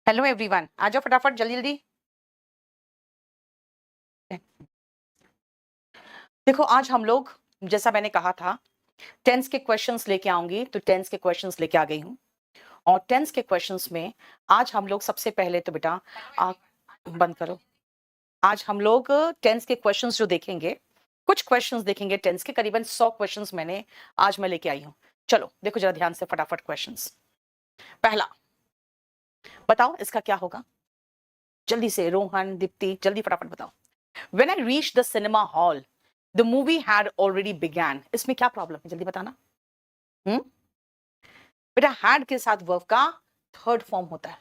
Hello everyone, आ जाओ फटाफट जल्दी जल्दी। देखो आज हम लोग, जैसा मैंने कहा था, टेंस के क्वेश्चंस लेके आऊंगी, तो टेंस के क्वेश्चंस लेके आ गई हूँ। और टेंस के क्वेश्चंस में आज हम लोग सबसे पहले तो बेटा आ, बंद करो। आज हम लोग टेंस के क्वेश्चंस जो देखेंगे, कुछ क्वेश्चंस देखेंगे टेंस के, करीबन 100 क्वेश्चंस मैं लेके आई हूँ। चलो देखो जरा ध्यान से फटाफट क्वेश्चंस। पहला, बताओ इसका क्या होगा? जल्दी से रोहन, दीप्ति, जल्दी फटाफट बताओ। When I reached the cinema hall, the movie had already began. इसमें क्या प्रॉब्लम है, जल्दी बताना। बेटा had के साथ verb का थर्ड फॉर्म होता है।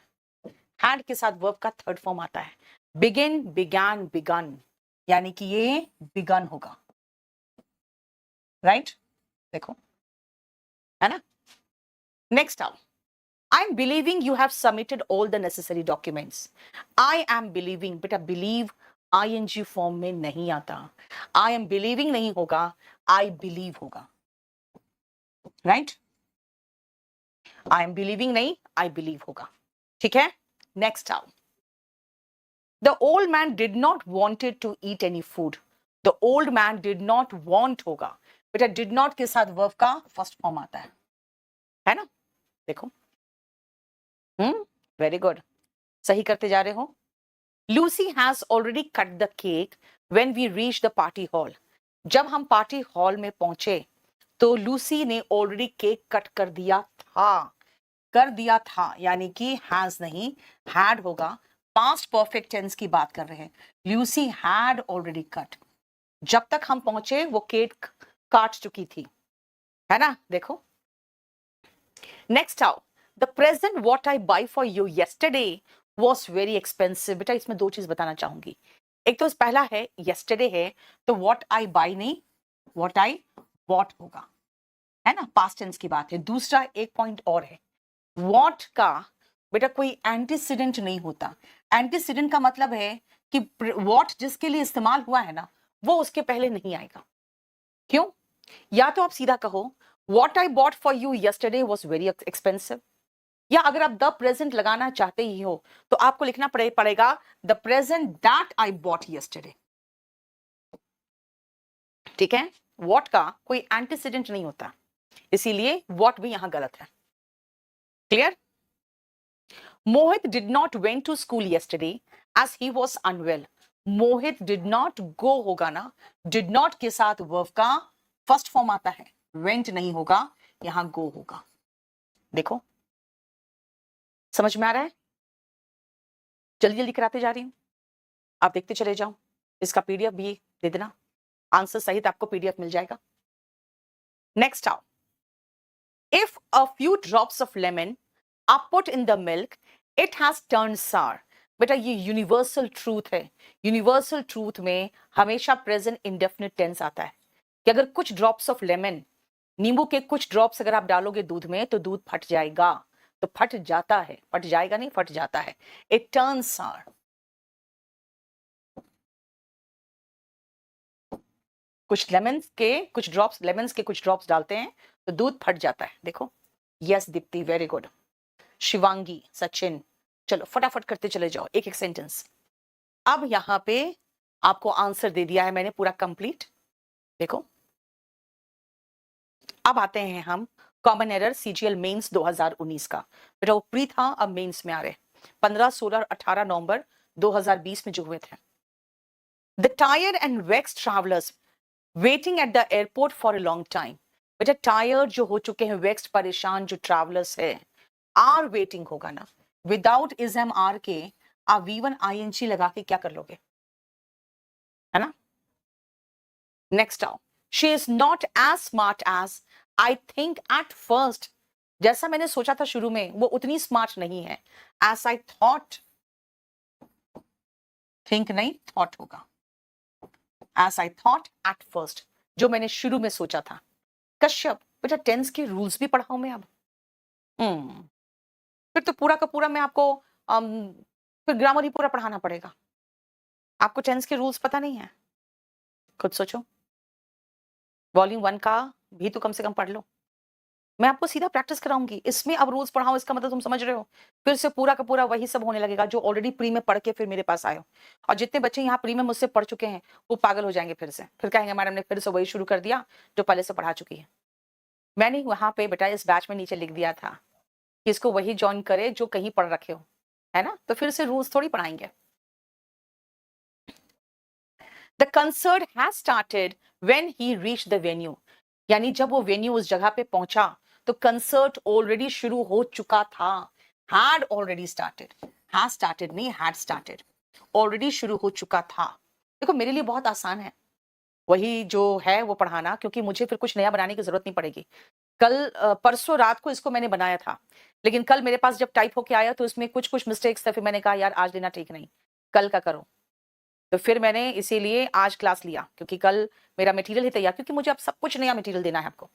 had के साथ verb का थर्ड फॉर्म आता है। begin, began, begun, यानी कि ये begun होगा, राइट? देखो, है ना? नेक्स्ट आओ। I'm believing you have submitted all the necessary documents. I am believing, बेटा believe ing फॉर्म में नहीं आता। I am believing नहीं होगा, I believe होगा, राइट? आई एम बिलीविंग नहीं, आई बिलीव होगा, ठीक है? नेक्स्ट आओ। The old man did not wanted to eat any food. The old man did not want होगा, बेटा डिड नॉट के साथ वर्ब का फर्स्ट फॉर्म आता है ना? देखो, वेरी गुड, सही करते जा रहे हो। Lucy has already cut the cake when we reach the party hall. जब हम पार्टी हॉल में पहुंचे तो लूसी ने ऑलरेडी केक कट कर दिया था, यानी कि हैज नहीं, हैड होगा। पास्ट परफेक्ट टेंस की बात कर रहे हैं। लूसी हैड ऑलरेडी कट, जब तक हम पहुंचे वो केक काट चुकी थी, है ना? देखो, नेक्स्ट आओ। The present what I by for you yesterday was very expensive. बेटा इसमें दो चीज बताना चाहूंगी। एक तो पहला है येस्टरडे है, तो व्हाट आई बाई नहीं, व्हाट आई बॉट होगा, है ना? पास्ट टेंस की बात है। दूसरा एक पॉइंट और है, वॉट का बेटा कोई एंटीसीडेंट नहीं होता। एंटीसीडेंट का मतलब है कि वॉट जिसके लिए इस्तेमाल हुआ है ना, वो उसके पहले नहीं आएगा। क्यों? या तो आप सीधा कहो what I bought for you yesterday was very expensive, या अगर आप द प्रेजेंट लगाना चाहते ही हो तो आपको लिखना पड़ेगा the present that I bought yesterday, ठीक है? वॉट का कोई एंटीसीडेंट नहीं होता, इसीलिए वॉट भी यहां गलत है। Clear? Mohit did not went to school yesterday as he was unwell. Mohit did not go होगा ना, did not के साथ verb का फर्स्ट फॉर्म आता है, went नहीं होगा, यहां go होगा। देखो, समझ में आ रहा है? जल्दी जल्दी कराते जा रही हूं, आप देखते चले जाओ। इसका पीडीएफ भी दे देना, आंसर सहित आपको पीडीएफ मिल जाएगा। नेक्स्ट आओ। If a few drops of lemon are put in the milk it has turn sour. बेटा ये यूनिवर्सल ट्रूथ है। यूनिवर्सल ट्रूथ में हमेशा प्रेजेंट इंडेफिनिट टेंस आता है कि अगर कुछ ड्रॉप्स ऑफ लेमन, नींबू के कुछ ड्रॉप्स अगर आप डालोगे दूध में तो दूध फट जाएगा। तो फट जाता है, फट जाएगा नहीं, फट जाता है। इट टर्न्स सार। लेमन्स के कुछ ड्रॉप्स डालते हैं तो दूध फट जाता है। देखो, yes Deepti, very good. Shivangi, Sachin, चलो फटाफट करते चले जाओ एक एक सेंटेंस। अब यहां पे आपको आंसर दे दिया है मैंने पूरा कंप्लीट। देखो, अब आते हैं हम कॉमन एरर सीजीएल मेंस 2019 का। बेटा वो प्री था, अब मेंस में आ रहे 15, 16, 18 नवंबर 2020 में जो हुए थे। The tired and vexed travellers waiting at the airport for a long time. बेटा टायर जो हो चुके हैं, वेक्स परेशान जो ट्रैवलर्स है, आर वेटिंग होगा ना। विदाउट इज एम आर के आप V1 ING लगा के क्या कर लोगे, है ना? नेक्स्ट आओ। She is not as smart as I think at first. जैसा मैंने सोचा था शुरू में, वो उतनी स्मार्ट नहीं है। एज आई थॉट, थिंक नहीं, थॉट होगा। As I thought at first, जो मैंने शुरू में सोचा था। कश्यप, बेटा टेंस के रूल्स भी पढ़ाऊं मैं अब? फिर तो पूरा का पूरा मैं आपको फिर ग्रामर ही पूरा पढ़ाना पड़ेगा। आपको टेंस के रूल्स पता नहीं है? खुद सोचो। वॉल्यूम 1 का भी तो कम से कम पढ़ लो। मैं आपको सीधा प्रैक्टिस कराऊंगी। इसमें अब रूल्स पढ़ाओ, इसका मतलब तुम समझ रहे हो, फिर से पूरा का पूरा वही सब होने लगेगा जो ऑलरेडी प्री में पढ़ के फिर मेरे पास आए हो। और जितने बच्चे यहाँ प्री में मुझसे पढ़ चुके हैं वो पागल हो जाएंगे, फिर से फिर कहेंगे मैडम ने फिर से वही शुरू कर दिया जो पहले से पढ़ा चुकी है। मैंने वहां पे बेटा इस बैच में नीचे लिख दिया था कि इसको वही ज्वाइन करे जो कहीं पढ़ रखे हो, है ना, तो फिर से रूल्स थोड़ी पढ़ाएंगे। The concert has started when he reached the venue, यानी जब वो वेन्यू उस जगह पे पहुंचा तो कंसर्ट ऑलरेडी शुरू हो चुका था। Had already started, has started नहीं, हैड स्टार्टेड, ऑलरेडी शुरू हो चुका था। देखो मेरे लिए बहुत आसान है वही जो है वो पढ़ाना, क्योंकि मुझे फिर कुछ नया बनाने की जरूरत नहीं पड़ेगी। कल परसों रात को इसको मैंने बनाया था, लेकिन कल मेरे पास जब टाइप होके आया तो इसमें कुछ कुछ मिस्टेक्स थे, फिर मैंने कहा यार आज लेना ठीक नहीं, कल का करो। तो फिर मैंने इसीलिए आज क्लास लिया, क्योंकि कल मेरा मटेरियल ही तैयार, क्योंकि मुझे अब सब कुछ नया मटेरियल देना है आपको।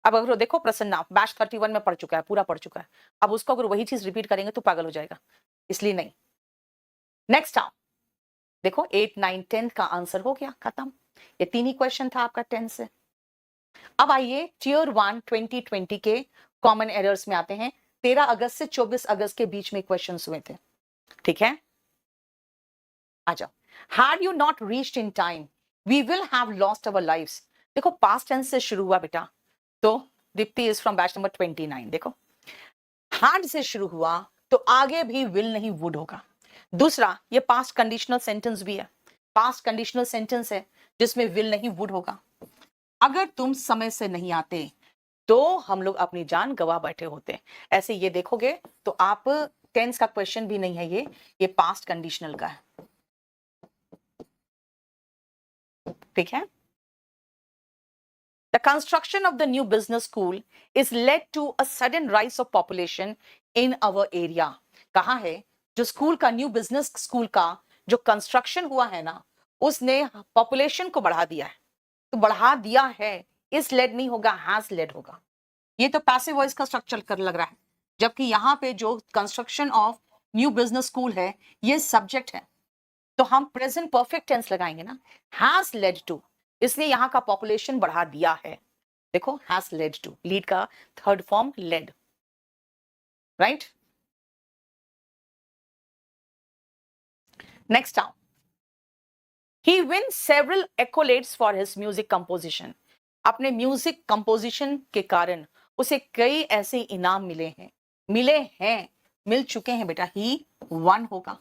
अब अगर देखो प्रसन्ना बैच 31 में पढ़ चुका है, पूरा पढ़ चुका है, अब उसको अगर वही चीज रिपीट करेंगे तो पागल हो जाएगा, इसलिए नहीं। नेक्स्ट आओ, देखो 8, 9, 10 का आंसर हो गया खत्म। ये 3 ही क्वेश्चन था आपका 10 से। अब आइए टियर 1 2020 के कॉमन एरर्स में आते हैं। 13 अगस्त से 24 अगस्त के बीच में क्वेश्चन हुए थे, ठीक है, आ जाओ। Had you not reached in time, we will have lost our lives. देखो पास्ट टेंस से शुरू हुआ बेटा, तो Deepti is from batch number 29। देखो had से शुरू हुआ तो आगे भी will नहीं would होगा। दूसरा ये पास्ट कंडीशनल सेंटेंस भी है, पास्ट कंडीशनल सेंटेंस है जिसमें will नहीं would होगा। अगर तुम समय से नहीं आते तो हम लोग अपनी जान गवा बैठे होते। ऐसे ये देखोगे तो आप टेंस का क्वेश्चन भी नहीं है, ये पास्ट कंडीशनल का है, ठीक है। The construction of the new business school is led to a sudden rise of population in our area. कहा है जो स्कूल का न्यू बिजनेस स्कूल का जो कंस्ट्रक्शन हुआ है ना, उसने पॉपुलेशन को बढ़ा दिया है। तो बढ़ा दिया है, इस लेड नहीं होगा, हैज लेड होगा। ये तो पैसिव वॉइस का स्ट्रक्चर कर लग रहा है, जबकि यहाँ पे जो construction of new business school है ये सब्जेक्ट है, तो हम प्रेजेंट परफेक्ट टेंस लगाएंगे ना, हैज लेड टू, इसने यहाँ का पॉपुलेशन बढ़ा दिया है। देखो हैज लेड टू, लीड का third form led, right. Next आओ, he win several accolades for his music composition. अपने म्यूजिक कंपोजिशन के कारण उसे कई ऐसे इनाम मिल चुके हैं बेटा, ही वन होगा।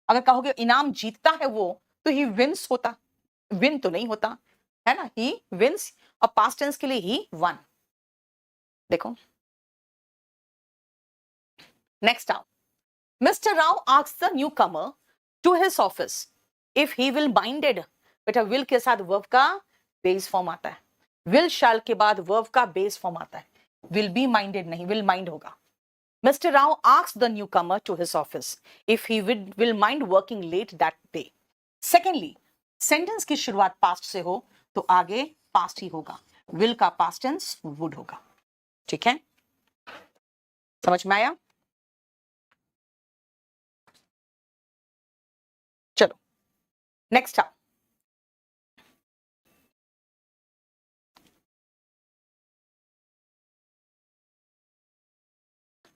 अगर कहोगे इनाम जीतता है वो तो ही विंस होता, विन तो नहीं होता है ना, ही विंस, और पास्ट टेंस के लिए ही वन। देखो नेक्स्ट आओ, mister Rao asks the new comer to his office if he will minded. बेटा विल के साथ वर्ब का बेस फॉर्म आता है, विल शैल के बाद वर्ब का बेस फॉर्म आता है, विल बी माइंडेड नहीं, विल माइंड होगा। Mr. Rao asked the newcomer to his office if he will mind working late that day. Secondly, sentence की शुरुआत past से हो तो आगे past ही होगा, will का past tense would होगा, ठीक है, समझ में आया। चलो नेक्स्ट आओ,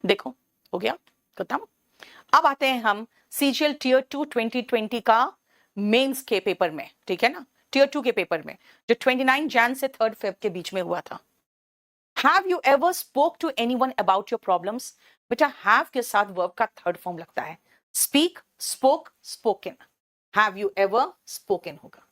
देखो हो गया खत्म। अब आते हैं हम CGL टियर 2 2020 का मेंस के पेपर में, ठीक है ना, टियर 2 के पेपर में जो 29 जैन से 3 फेब के बीच में हुआ था। Have you ever spoke to anyone about your problems? बेटा have के साथ verb का थर्ड फॉर्म लगता है, speak, spoke, spoken, have you ever spoken होगा।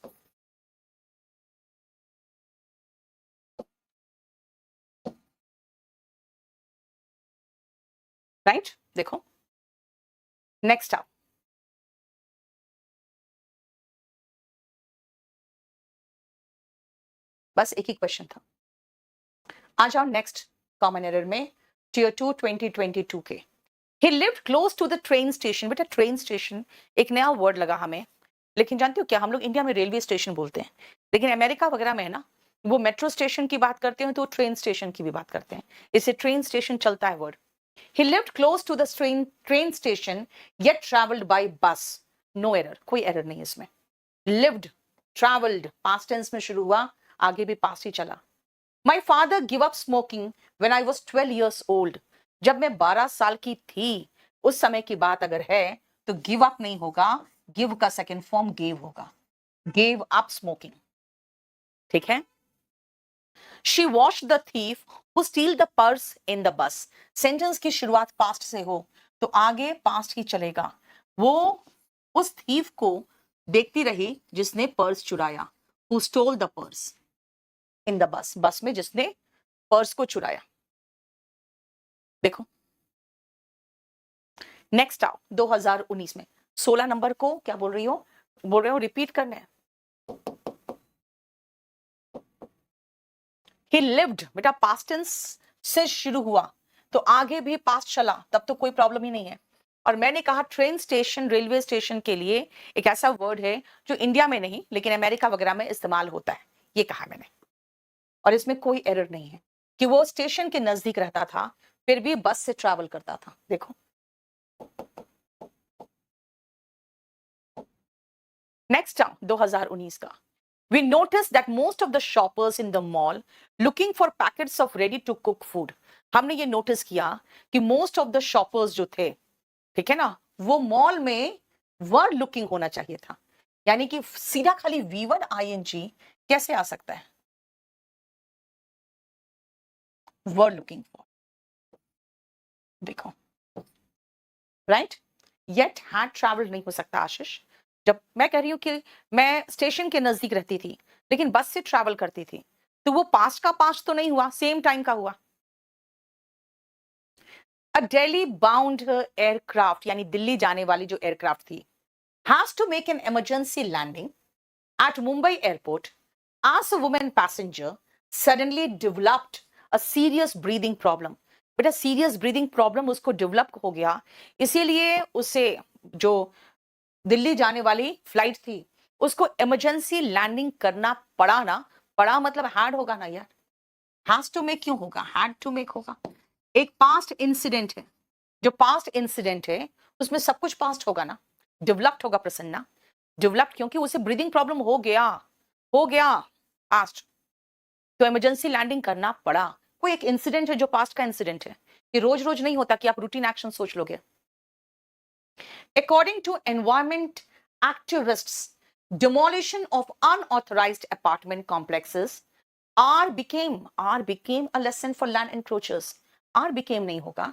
राइट देखो नेक्स्ट आओ, बस एक ही क्वेश्चन था। आ जाओ नेक्स्ट कॉमन एरर में टियर 2 2022 के। He lived close to the train station. बेटा ट्रेन स्टेशन एक नया वर्ड लगा हमें, लेकिन जानते हो क्या, हम लोग इंडिया में रेलवे स्टेशन बोलते हैं, लेकिन अमेरिका वगैरह में है ना वो मेट्रो स्टेशन की बात करते हैं तो ट्रेन स्टेशन की भी बात करते हैं, इससे ट्रेन स्टेशन चलता है word. He lived close to the train station yet traveled by bus. No error, कोई एरर नहीं इसमें। Lived, traveled, past tense में शुरू हुआ, आगे भी past ही चला। My father give up smoking when I was 12 years old. जब मैं 12 साल की थी, उस समय की बात अगर है तो गिव अप नहीं होगा, गिव का सेकेंड फॉर्म गेव होगा. Gave up smoking. ठीक है. She wash the thief who steel the purse in the bus. Sentence की शुरुआत पास्ट से हो तो आगे पास्ट ही चलेगा. वो उस थीफ को देखती रही जिसने पर्स चुराया. Who stole the purse in the bus. बस में जिसने पर्स को चुराया. देखो नेक्स्ट आओ 2019 में 16 नंबर को क्या बोल रही हो, बोल रहे हो रिपीट करना है. ही लिव्ड बेटा पास्ट टेंस से शुरू हुआ तो आगे भी पास्ट चला तब तो कोई प्रॉब्लम ही नहीं है. और मैंने कहा ट्रेन स्टेशन रेलवे स्टेशन के लिए एक ऐसा वर्ड है जो इंडिया में नहीं लेकिन अमेरिका वगैरह में इस्तेमाल होता है. ये कहा मैंने और इसमें कोई एरर नहीं है कि वो स्टेशन के नजदीक रहता था फिर भी बस से ट्रैवल करता था. देखो नेक्स्ट 2019 का. We noticed that most of the shoppers in the mall looking for packets of ready to cook food. हमने ये नोटिस किया कि मोस्ट ऑफ द शॉपर्स जो थे, ठीक है ना, वो मॉल में वर लुकिंग होना चाहिए था. यानी कि सीधा खाली V1 ING कैसे आ सकता है? Were looking for. देखो राइट. येट हैड ट्रैवल्ड नहीं हो सकता आशीष. जब मैं कह रही हूं कि मैं स्टेशन के नजदीक रहती थी लेकिन बस से ट्रैवल करती थी तो वो पास्ट का पास्ट तो नहीं हुआ, सेम टाइम का हुआ. अ दिल्ली बाउंड एयरक्राफ्ट यानी दिल्ली जाने वाली जो एयरक्राफ्ट थी has to make an emergency landing at Mumbai airport as a woman passenger suddenly developed a serious breathing problem. बेटा सीरियस ब्रीदिंग प्रॉब्लम उसको डेवलप हो गया इसीलिए उसे जो दिल्ली जाने वाली फ्लाइट थी उसको इमरजेंसी लैंडिंग करना पड़ा. ना पड़ा मतलब हैड होगा ना यार. हैज टू मेक क्यों होगा, हैड टू मेक होगा. एक पास्ट इंसिडेंट है, जो पास्ट इंसिडेंट है उसमें सब कुछ पास्ट होगा ना. डेवलप्ड होगा प्रसन्ना. डेवलप्ड क्योंकि उसे ब्रीदिंग प्रॉब्लम हो गया पास्ट तो इमरजेंसी लैंडिंग करना पड़ा. कोई एक इंसिडेंट है जो पास्ट का इंसिडेंट है. ये रोज रोज नहीं होता कि आप रूटीन एक्शन सोच लोगे. According to environment activists, demolition of unauthorized apartment complexes became a lesson for land encroachers. became नहीं होगा.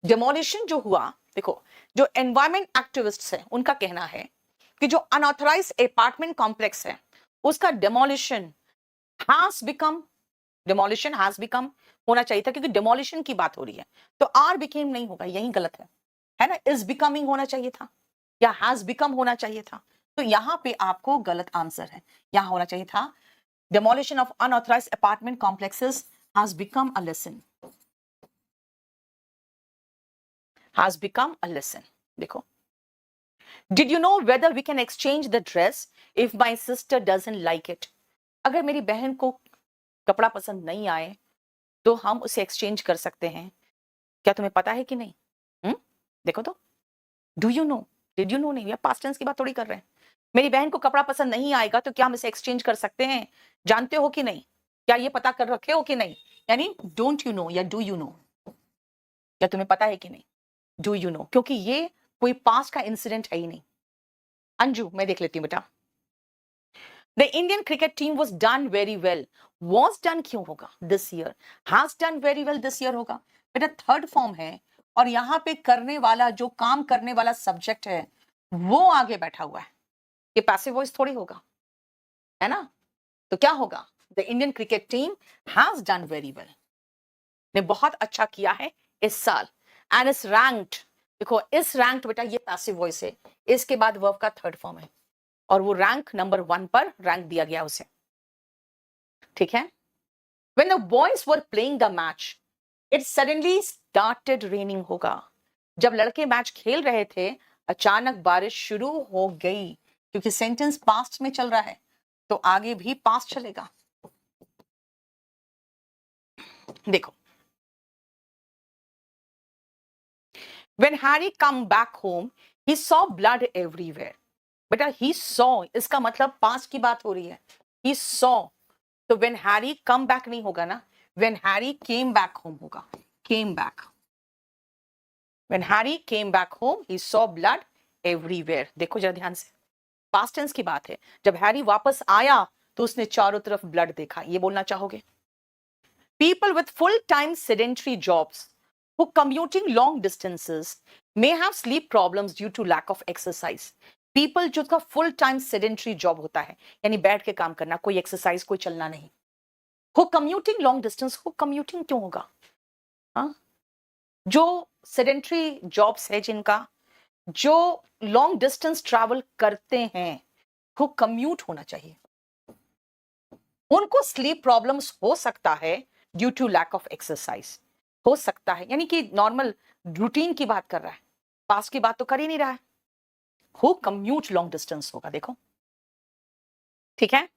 Demolition जो हुआ, देखो जो environment activists है उनका कहना है कि जो unauthorized apartment complex है उसका demolition has become होना चाहिए था क्योंकि demolition की बात हो रही है तो became नहीं होगा. यही गलत है ना. इज बिकमिंग होना चाहिए था या हैज बिकम होना चाहिए था. तो यहां पे आपको गलत आंसर है. यहां होना चाहिए था demolition of unauthorized apartment complexes has become a lesson. has become a lesson. देखो did you know whether we can exchange the dress if my sister doesn't like it? अगर मेरी बहन को कपड़ा पसंद नहीं आए तो हम उसे एक्सचेंज कर सकते हैं. क्या तुम्हें पता है कि नहीं? देखो तो do you know, did you know नहीं, या पास्ट टेंस की बात थोड़ी कर रहे हैं. मेरी बहन को कपड़ा पसंद नहीं आएगा तो क्या हम इसे एक्सचेंज कर सकते हैं? जानते हो कि नहीं? क्या ये पता कर रखे हो कि नहीं? यानी डोंट यू नो या डू यू नो. क्या तुम्हें पता है कि नहीं? डू यू नो, क्योंकि ये कोई पास्ट का इंसिडेंट है ही नहीं. अंजू मैं देख लेती हूँ बेटा. The Indian cricket team was done very well. Was done क्यों होगा this year? Has done very well this year होगा. बेटा थर्ड फॉर्म है और यहां पे करने वाला जो काम करने वाला सब्जेक्ट है वो आगे बैठा हुआ है. ये पैसिव वॉइस थोड़ी होगा, है ना. तो क्या होगा? The Indian cricket team has done very well. ने बहुत अच्छा किया है इस साल. And is ranked. देखो इस रैंक्ड बेटा ये पैसिव वॉइस है. इसके बाद वर्ब का थर्ड फॉर्म है और वो रैंक नंबर 1 पर रैंक दिया गया उसे. ठीक है. When the boys were playing the match, it suddenly started raining होगा. जब लड़के मैच खेल रहे थे अचानक बारिश शुरू हो गई. क्योंकि सेंटेंस पास्ट में चल रहा है तो आगे भी पास्ट चलेगा. देखो when Harry come back home he saw blood everywhere. बेटा he saw इसका मतलब पास्ट की बात हो रही है. he saw तो व्हेन हैरी कम बैक नहीं होगा ना, when Harry came back home होगा, came back. When Harry came back home he saw blood everywhere. देखो जरा ध्यान से, पास्ट टेंस की बात है। जब हैरी वापस आया तो उसने चारों तरफ ब्लड देखा, ये बोलना चाहोगे? People with full-time sedentary jobs who commuting long distances may have sleep problems due to lack of exercise. People जिसका फुल टाइम सेडेंटरी जॉब होता है, यानी बैठ के काम करना, कोई एक्सरसाइज, कोई चलना नहीं, हो कम्यूटिंग लॉन्ग डिस्टेंस, हो कम्यूटिंग क्यों होगा? हाँ, जो सेडेंटरी जॉब्स है, जिनका जो लॉन्ग डिस्टेंस ट्रैवल करते हैं, वो कम्यूट होना चाहिए। उनको स्लीप प्रॉब्लम्स हो सकता है due to lack of exercise, हो सकता है, यानी कि नॉर्मल रूटीन की बात कर रहा है, पास की बात तो कर ही नहीं रहा है। हु कम्यूट लॉन्ग डिस्टेंस होगा, देखो, ठीक है।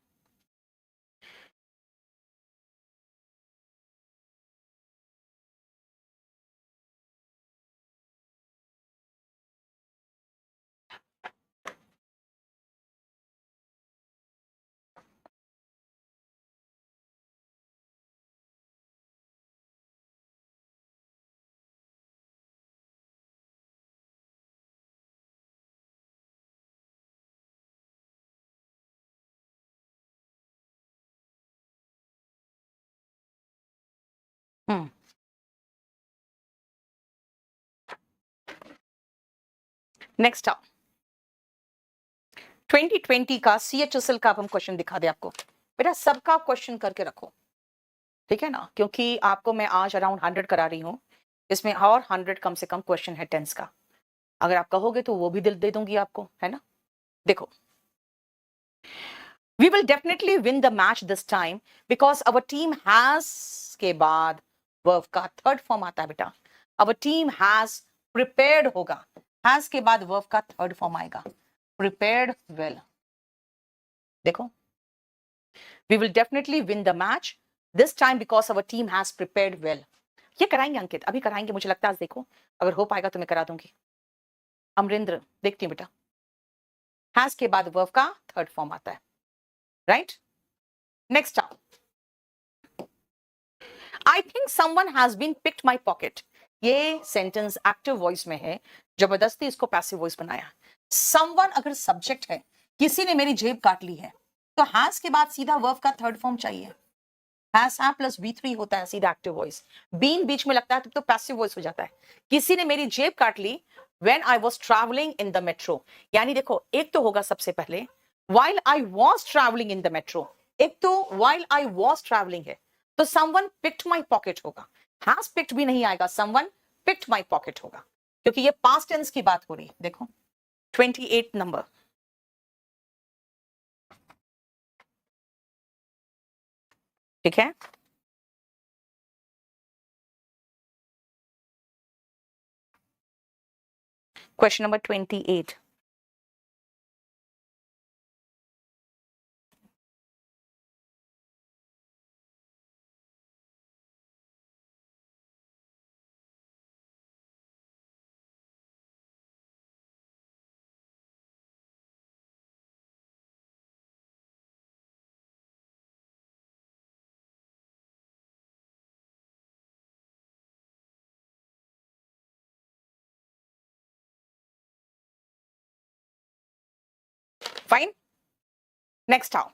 नेक्स्ट आओ, 2020 का CHSL का अब हम क्वेश्चन दिखा दे आपको। बेटा सबका क्वेश्चन करके रखो, ठीक है ना, क्योंकि आपको मैं आज अराउंड 100 करा रही हूँ, इसमें और 100 कम से कम क्वेश्चन है टेंस का। अगर आप कहोगे तो वो भी दिल दे दूंगी आपको, है ना। देखो, we will definitely win the match this time because our team has के बाद verb का थर्ड फॉर्म आता है बेटा। our team has prepared होगा, has के बाद verb का थर्ड फॉर्म आएगा, prepared well। देखो, we will definitely win the match this time because our team has prepared well। ये कराएंगे अंकित, अभी कराएंगे, मुझे लगता है। आज देखो, अगर हो पाएगा तो मैं करा दूंगी। अमरिंद्र, देखती हूँ बेटा, has के बाद verb का थर्ड फॉर्म आता है, राइट। नेक्स्ट आओ, I think someone has been picked my pocket। ये सेंटेंस एक्टिव वॉइस में है, जबरदस्ती इसको पैसिव वॉइस बनाया। someone अगर सब्जेक्ट है, किसी ने मेरी जेब काट ली है, तो has के बाद सीधा वर्ब का थर्ड फॉर्म चाहिए। has प्लस V3 होता है सीधा एक्टिव वॉइस, बीन बीच में लगता है तो पैसिव वॉइस हो जाता है। किसी ने मेरी जेब काट ली when I was traveling in the metro, यानी देखो, एक तो होगा सबसे पहले while I was traveling in the metro, एक तो while I was traveling है, तो someone picked my pocket होगा। has picked भी नहीं आएगा, someone picked my pocket होगा, क्योंकि ये past tense की बात हो रही है। देखो 28 नंबर, ठीक है। Question number 28, fine. नेक्स्ट आओ,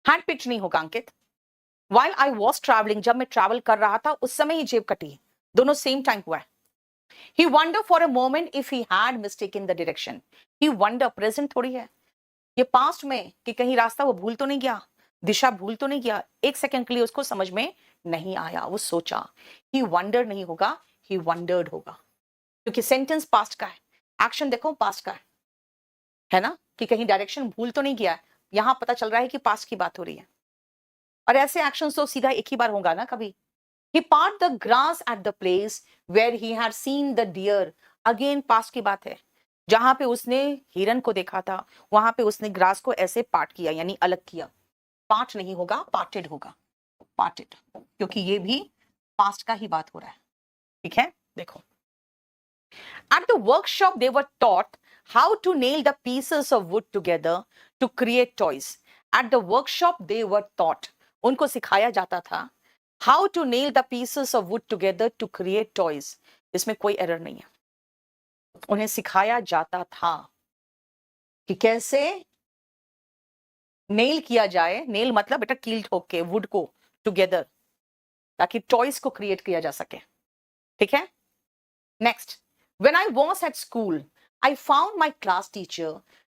हैंड पिच नहीं होगा अंकित। While I was traveling, जब मैं ट्रैवल कर रहा था उस समय ही जेब कटी, दोनों सेम टाइम हुआ है। He wondered for a moment if he had mistaken the direction। He wondered, present थोड़ी है, ये पास्ट में कि कहीं रास्ता वो भूल तो नहीं गया, दिशा भूल तो नहीं गया। एक सेकंड के लिए उसको समझ में नहीं आया, वो सोचा। He wondered नहीं होगा, he wondered होगा, क्योंकि सेंटेंस पास्ट का है, एक्शन देखो पास्ट का है ना, कि कहीं डायरेक्शन भूल तो नहीं गया। यहां पता चल रहा है कि पास्ट की बात हो रही है, और ऐसे एक्शन तो सीधा एक ही बार होगा ना कभी। He parted the grass at the place where he had seen the deer। Again past की बात है, जहां पे उसने हिरन को देखा था, वहां पे उसने ग्रास को ऐसे पार्ट किया, यानी अलग किया। पार्ट नहीं होगा, पार्टेड होगा, पार्टेड, क्योंकि ये भी पास्ट का ही बात हो रहा है, ठीक है। देखो, at the workshop they were taught how to nail the pieces of wood together to create toys. At the workshop, they were taught. उनको सिखाया जाता था how to nail the pieces of wood together to create toys. इसमें कोई error नहीं है. उन्हें सिखाया जाता था कि कैसे नेल किया जाए. नेल मतलब बेटा कील ठोक के वुड को टुगेदर, ताकि टॉयज को क्रिएट किया जा सके. ठीक है. Next, when I was at school, I found my class teacher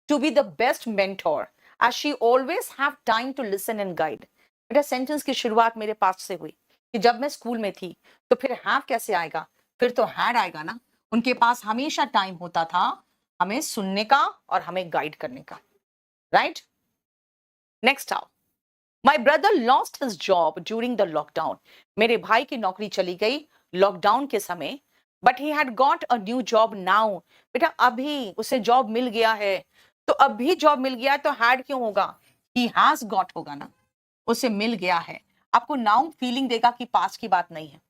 to be the best mentor, as she always have time to listen and guide. बेटा सेंटेंस की शुरुआत मेरे पास से हुई कि जब मैं स्कूल में थी, तो फिर हैव कैसे आएगा? फिर तो हैड आएगा ना. उनके पास हमेशा टाइम होता था हमें सुनने का और हमें गाइड करने का. राइट. नेक्स्ट आओ. My brother lost his job during the lockdown. मेरे भाई की नौकरी चली गई लॉकडाउन के समय. But he had got a new job now. बेटा अभी उसे जॉब मिल गया है. तो अभी जॉब मिल गया है तो had क्यों होगा? He has got होगा ना. उसे मिल गया है. आपको नाउन फीलिंग देगा कि पास्ट की बात नहीं है.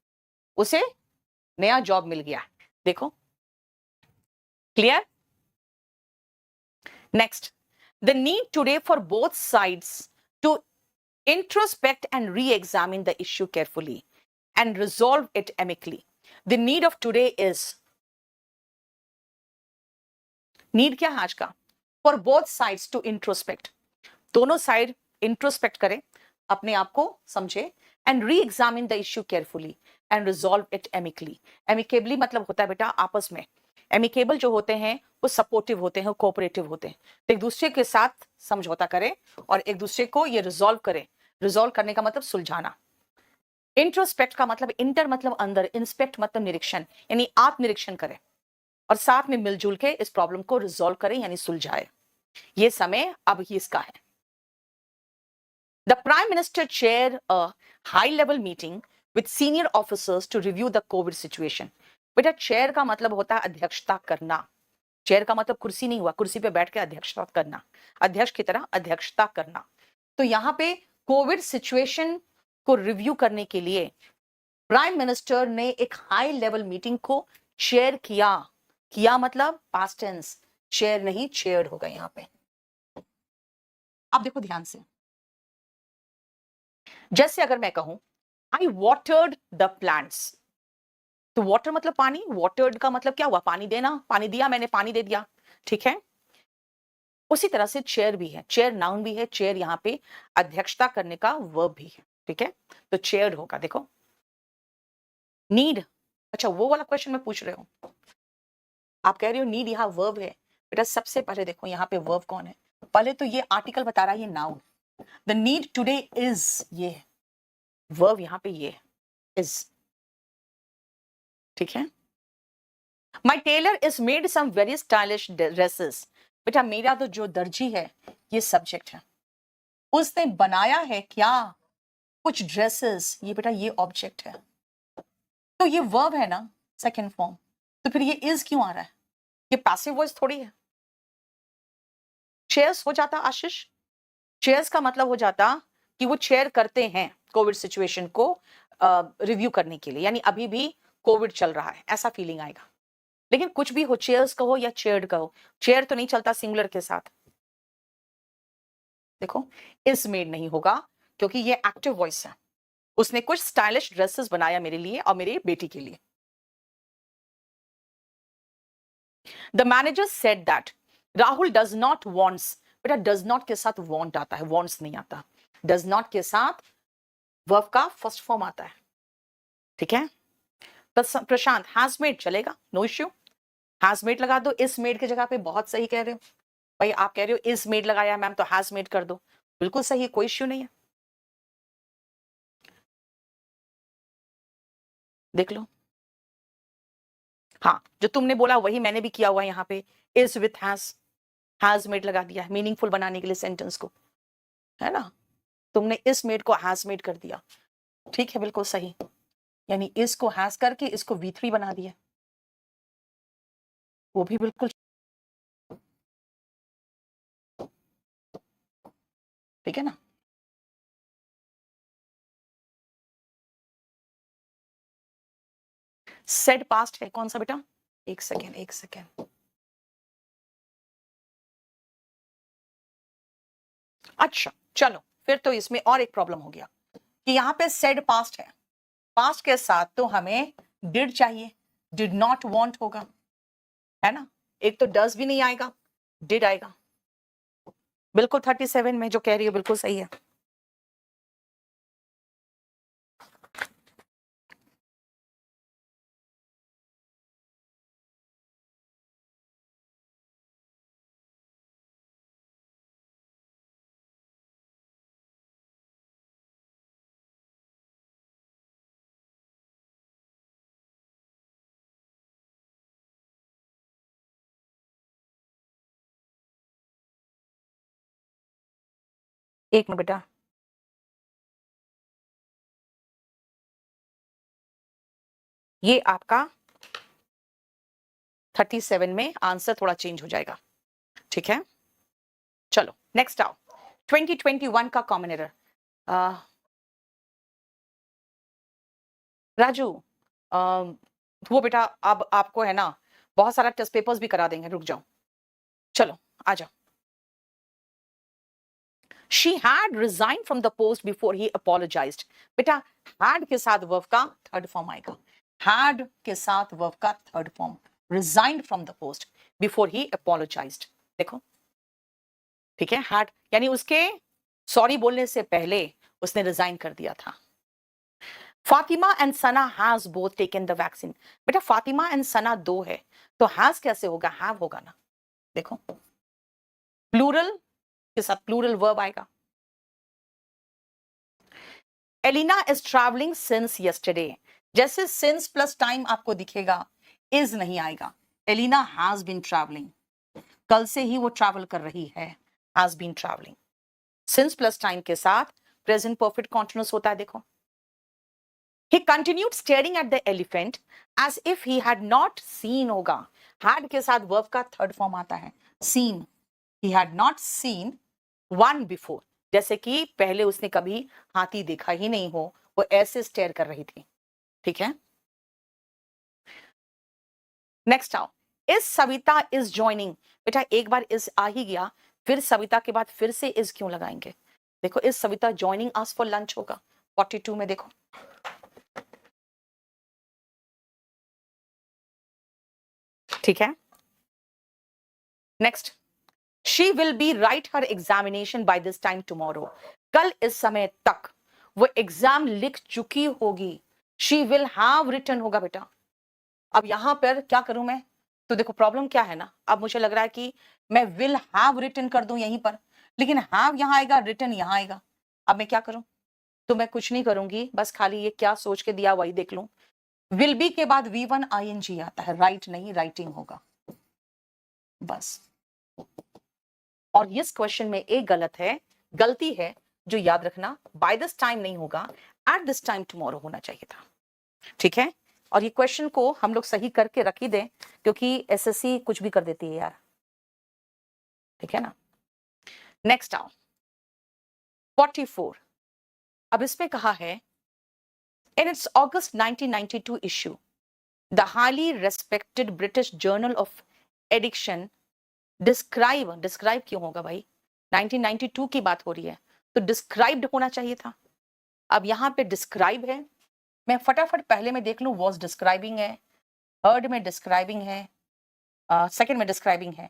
उसे नया जॉब मिल गया. देखो. Clear. Next, the need today for both sides to introspect and re-examine the issue carefully and resolve it amicably. The need of today is, need क्या है आज का? For both sides to introspect. दोनों side introspect करें, अपने आप को समझे, and re-examine the issue carefully and resolve it amicably. Amicably मतलब होता है बेटा आपस में. एमिकेबल जो होते हैं वो सपोर्टिव होते हैं, कोऑपरेटिव होते हैं. तो एक दूसरे के साथ समझौता करें और एक दूसरे को ये रिजॉल्व करें. रिजॉल्व करने का मतलब सुलझाना. इंट्रोस्पेक्ट का मतलब इंटर मतलब अंदर, इंस्पेक्ट मतलब निरीक्षण, यानी आत्मनिरीक्षण करें और साथ में मिलजुल के इस प्रॉब्लम को रिजॉल्व करें यानी सुलझाए. ये समय अब ही इसका है. The Prime Minister chaired a high-level meeting with senior officers to review the COVID situation. बेटा चेयर का मतलब होता है अध्यक्षता करना. चेयर का मतलब कुर्सी नहीं हुआ, कुर्सी पे बैठ के अध्यक्षता करना, अध्यक्ष की तरह अध्यक्षता करना. तो यहाँ पे कोविड सिचुएशन को रिव्यू करने के लिए प्राइम मिनिस्टर ने एक हाई लेवल मीटिंग को चेयर किया. किया मतलब पास्ट टेंस, चेयर नहीं चेयर्ड होगा यहाँ पे. अब देखो ध्यान से. जैसे अगर मैं कहूं आई वाटर्ड द प्लांट्स, तो वाटर मतलब पानी, वाटर्ड का मतलब क्या हुआ? पानी देना. पानी दिया मैंने, पानी दे दिया. ठीक है. उसी तरह से चेयर भी है. चेयर नाउन भी है, चेयर यहाँ पे अध्यक्षता करने का वर्ब भी है. ठीक है. तो चेयर्ड होगा. देखो नीड. अच्छा वो वाला क्वेश्चन में पूछ रहे हो, आप कह रहे हो नीड यहाँ वर्ब है. बेटा सबसे पहले देखो यहाँ पे वर्ब कौन है. पहले तो ये आर्टिकल बता रहा है, ये noun. The need today is, ये वर्ब यहाँ पे ये इज. ठीक है. My tailor is made some very stylish dresses. बेटा मेरा तो जो दर्जी है ये सब्जेक्ट है. उसने बनाया है क्या? कुछ ड्रेसेस. ये बेटा ये ऑब्जेक्ट है. तो ये वर्ब है ना सेकेंड फॉर्म. तो फिर ये इज क्यों आ रहा है? ये पैसिव वॉइस थोड़ी है. चेयर्स हो जाता आशीष. चेयर्स का मतलब हो जाता कि वो चेयर करते हैं कोविड सिचुएशन को रिव्यू करने के लिए, यानी अभी भी कोविड चल रहा है ऐसा फीलिंग आएगा. लेकिन कुछ भी हो, चेयर्स कहो या चेयर्ड कहो, चेयर तो नहीं चलता सिंगुलर के साथ. देखो इज मेड नहीं होगा क्योंकि ये एक्टिव वॉइस है. उसने कुछ स्टाइलिश ड्रेसेस बनाया मेरे लिए और मेरी बेटी के लिए. The manager said that Rahul does not wants. बेटा डज नॉट के साथ वांट आता है, वांट्स नहीं आता. डज नॉट के साथ वर्ब का फर्स्ट फॉर्म आता है. ठीक है. प्रशांत हैज मेड चलेगा, नो इश्यू. हैज मेड लगा दो. इज मेड की जगह पे बहुत सही कह रहे हो भाई. आप कह रहे हो इज मेड लगाया मैम तो हैज मेड कर दो, बिल्कुल सही है, कोई इश्यू नहीं है. देख लो. हाँ जो तुमने बोला वही मैंने भी किया हुआ है यहाँ पे. इज विथ हैज मेड लगा दिया है मीनिंगफुल बनाने के लिए सेंटेंस को, है ना. तुमने इस मेड को हैज मेड कर दिया. ठीक है बिल्कुल सही. यानी इस को हैज करके इसको V3 बना दिया, वो भी बिल्कुल ठीक है ना. सेड पास्ट है कौन सा बेटा? एक सेकेंड. अच्छा चलो, फिर तो इसमें और एक प्रॉब्लम हो गया कि यहाँ पे सेड पास्ट है, पास्ट के साथ तो हमें डिड चाहिए, डिड नॉट वांट होगा, है ना। एक तो डज भी नहीं आएगा, डिड आएगा। बिल्कुल 37 में जो कह रही है बिल्कुल सही है। एक मिनट बेटा, ये आपका 37 में आंसर थोड़ा चेंज हो जाएगा, ठीक है। चलो नेक्स्ट आओ, 2021 का कॉमन एरर। राजू, वो बेटा अब आपको है ना बहुत सारा टेस्ट पेपर्स भी करा देंगे, रुक जाओ। चलो आ जाओ। She had resigned from the post before he apologized. बेटा had के साथ वर्ब का थर्ड फॉर्म आएगा, had के साथ वर्ब का third form, resigned from the post before he apologized। देखो ठीक है, had यानी उसके सॉरी बोलने से पहले उसने रिजाइन कर दिया था। Fatima and Sana has both taken the vaccine. बेटा फातिमा एंड सना दो है तो हैज कैसे होगा, हैव होगा ना। देखो प्लूरल के साथ प्लूरल वर्ब आएगा। Elina is travelling since yesterday, जैसे सिंस प्लस टाइम आपको दिखेगा, इज नहीं आएगा। एलिना हैज बीन ट्रैवलिंग, कल से ही वो ट्रैवल कर रही है, has been travelling. Since plus time के साथ प्रेजेंट परफेक्ट कॉन्टिन्यूअस होता है। देखो he continued staring at the elephant as if he had not seen होगा, had के साथ verb का थर्ड फॉर्म आता है seen, he had not seen one before, जैसे कि पहले उसने कभी हाथी देखा ही नहीं हो, वो ऐसे स्टेयर कर रही थी, ठीक है। नेक्स्ट आओ, इस सविता इज ज्वाइनिंग। बेटा एक बार इस आ ही गया, फिर सविता के बाद फिर से इज क्यों लगाएंगे। देखो इस Savita joining us for lunch होगा 42 में। देखो ठीक है। Next, she will be right her examination by this time tomorrow. कल इस समय तक वो एग्जाम लिख चुकी होगी, शी विल हैव रिटन होगा बेटा। अब यहां पर क्या करूं मैं, तो देखो प्रॉब्लम क्या है ना, अब मुझे लग रहा है कि मैं विल हैव रिटन कर दूं यहीं पर, लेकिन हैव यहां आएगा, रिटन यहां आएगा। अब मैं क्या करूं, तो मैं कुछ नहीं करूंगी, बस खाली ये क्या सोच के दिया वही देख लूं। विल बी के बाद V1 ING आता है, राइट नहीं राइटिंग होगा बस। और इस क्वेश्चन में एक गलत है, गलती है जो याद रखना, बाय दिस टाइम नहीं होगा, एट दिस टाइम टुमारो होना चाहिए था, ठीक है। और ये क्वेश्चन को हम लोग सही करके रख ही दें, क्योंकि एसएससी कुछ भी कर देती है यार, ठीक है ना। नेक्स्ट आओ 44। अब इसमें कहा है in its August 1992 issue the highly respected British journal of addiction describe, describe क्यों होगा भाई, 1992 की बात हो रही है तो डिस्क्राइब्ड होना चाहिए था। अब यहाँ पे डिस्क्राइब है, मैं फटाफट पहले में देख लूं, वॉज डिस्क्राइबिंग है, थर्ड में डिस्क्राइबिंग है, सेकंड में डिस्क्राइबिंग है,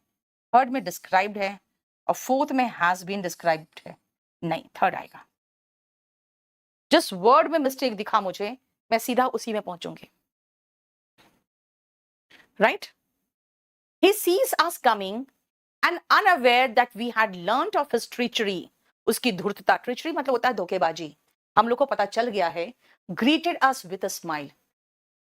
थर्ड में डिस्क्राइब्ड है, और फोर्थ में हैज बीन डिस्क्राइब्ड है। नहीं थर्ड आएगा। जिस वर्ड में मिस्टेक दिखा मुझे, मैं सीधा उसी में पहुंचूंगी, right. He sees us coming and unaware that we had learnt of his treachery, उसकी धूर्तता, ट्रिचरी मतलब होता है धोखेबाजी, हम लोग को पता चल गया है। greeted us with a smile,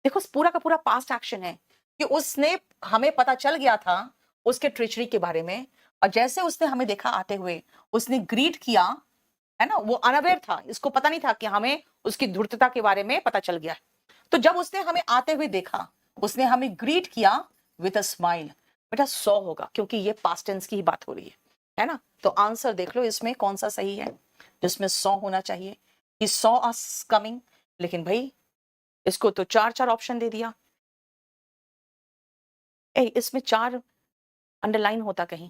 देखो पूरा का पूरा पास्ट एक्शन है कि उसने, हमें पता चल गया था उसके ट्रिचरी के बारे में, और जैसे उसने हमें देखा आते हुए उसने ग्रीट किया, है ना, वो अनअवेयर था, इसको पता नहीं था कि हमें उसकी धूर्तता के बारे में पता चल गया। तो जब उसने हमें आते हुए देखा, उसने हमें ग्रीट किया विद अ स्माइल। बेटा 100 होगा क्योंकि ये पास्ट टेंस की ही बात हो रही है ना। तो आंसर देख लो इसमें कौन सा सही है, जिसमें 100 होना चाहिए कि 100 अस कमिंग, लेकिन भाई इसको तो चार चार ऑप्शन दे दिया। इसमें 4 अंडरलाइन होता कहीं,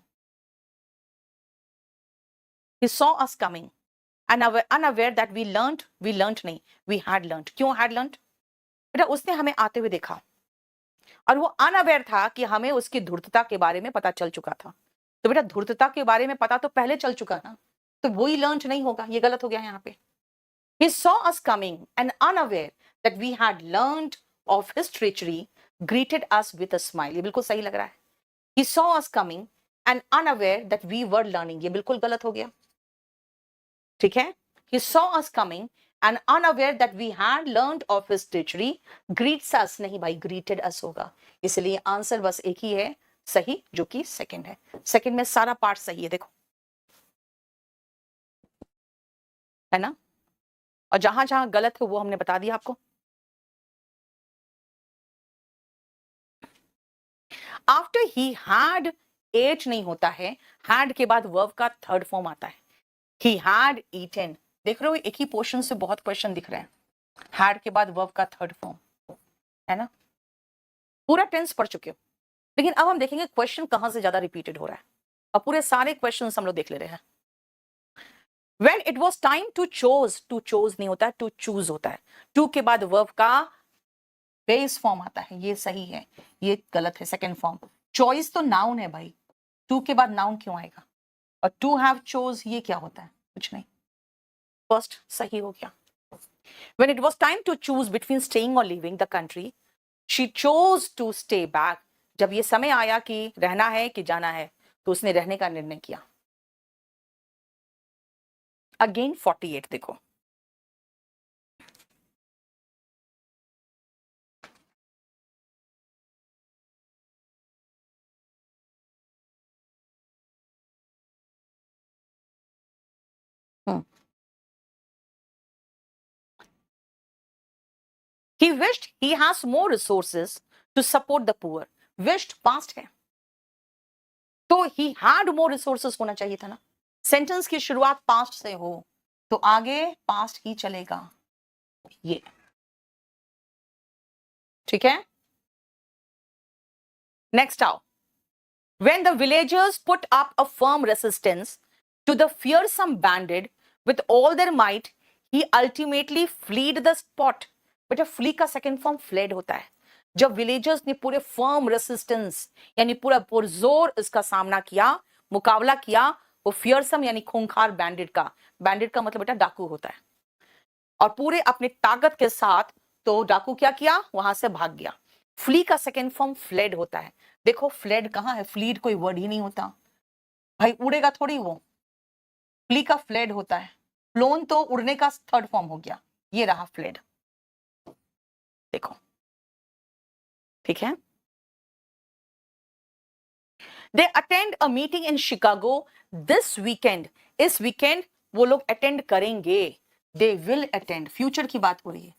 He saw us coming and unaware that we learned नहीं, we had learned. क्यों had learned? बेटा उसने हमें आते हुए देखा और वो अनअवेयर था कि हमें उसकी धूर्तता के बारे में पता चल चुका था। तो बेटा धूर्तता के बारे में पता तो पहले चल चुका ना, तो वही लर्न नहीं होगा, ये गलत हो गया यहाँ पे। He saw us coming and unaware that we had learned of his treachery, greeted us with a smile. ये बिल्कुल सही लग रहा है। He saw us coming and unaware that we were learning. ये बिल्कुल गलत हो गया। ठीक है? He saw us coming and unaware that we had learned of his treachery, greets us नहीं भाई, greeted us होगा। इसलिए आंसर बस एक ही है सही, जो कि सेकंड है। सेकंड में सारा पार्ट सही है, देखो, है ना? और जहां जहां गलत है वो हमने बता दिया आपको। आफ्टर ही हैड एट नहीं होता है, हैड के बाद वर्ब का थर्ड फॉर्म आता है। ही हैड ईटन, देख रहे हो एक ही पोर्शन से बहुत क्वेश्चन दिख रहे हैं। हैड के बाद वर्ब का थर्ड फॉर्म, है ना? पूरा टेंस पढ़ चुके हो, लेकिन अब हम देखेंगे क्वेश्चन कहां से ज्यादा रिपीटेड हो रहा है, और पूरे सारे क्वेश्चन हम लोग देख ले रहे हैं। When it was time to choose नहीं होता है, to choose होता है। to के बाद वर्ब का बेस फॉर्म आता है, ये सही है, ये गलत है सेकंड फॉर्म। चॉइस तो नाउन है भाई, टू के बाद नाउन क्यों आएगा? और टू हैव चोज ये क्या होता है? कुछ नहीं, फर्स्ट सही हो गया। When it was time to choose between staying or leaving the country, she chose to stay back. जब ये समय आया कि रहना है कि जाना है, तो उसने रहने का निर्णय किया। अगेन 48 देखो, He wished he has more resources to support the poor. Wished past है, तो he had more resources होना चाहिए था ना। सेंटेंस की शुरुआत पास्ट से हो तो आगे पास्ट ही चलेगा, ये ठीक है। नेक्स्ट आओ। When the villagers put up a firm resistance to the fearsome bandit with all their might, he ultimately fled the spot. बेटा फ्ली का सेकेंड फॉर्म फ्लेड होता है। जब विलेजर्स ने पूरे फर्म रेसिस्टेंस यानी पूरा पुरजोर इसका सामना किया, मुकाबला किया, वो फियरसम यानी खूंखार बैंडिट का मतलब बेटा डाकू होता है, और पूरे अपनी ताकत के साथ तो डाकू क्या किया, वहां से भाग गया। फ्ली का सेकेंड फॉर्म फ्लेड होता है। देखो फ्लेड कहाँ है, फ्लीड कोई वर्ड ही नहीं होता भाई, उड़ेगा थोड़ी वो, फ्ली का फ्लेड होता है। फ्लोन तो उड़ने का थर्ड फॉर्म हो गया, ये रहा फ्लेड, देखो ठीक है। They attend a meeting in Chicago this weekend, इस वीकेंड वो लोग अटेंड करेंगे, दे विल अटेंड, फ्यूचर की बात हो रही है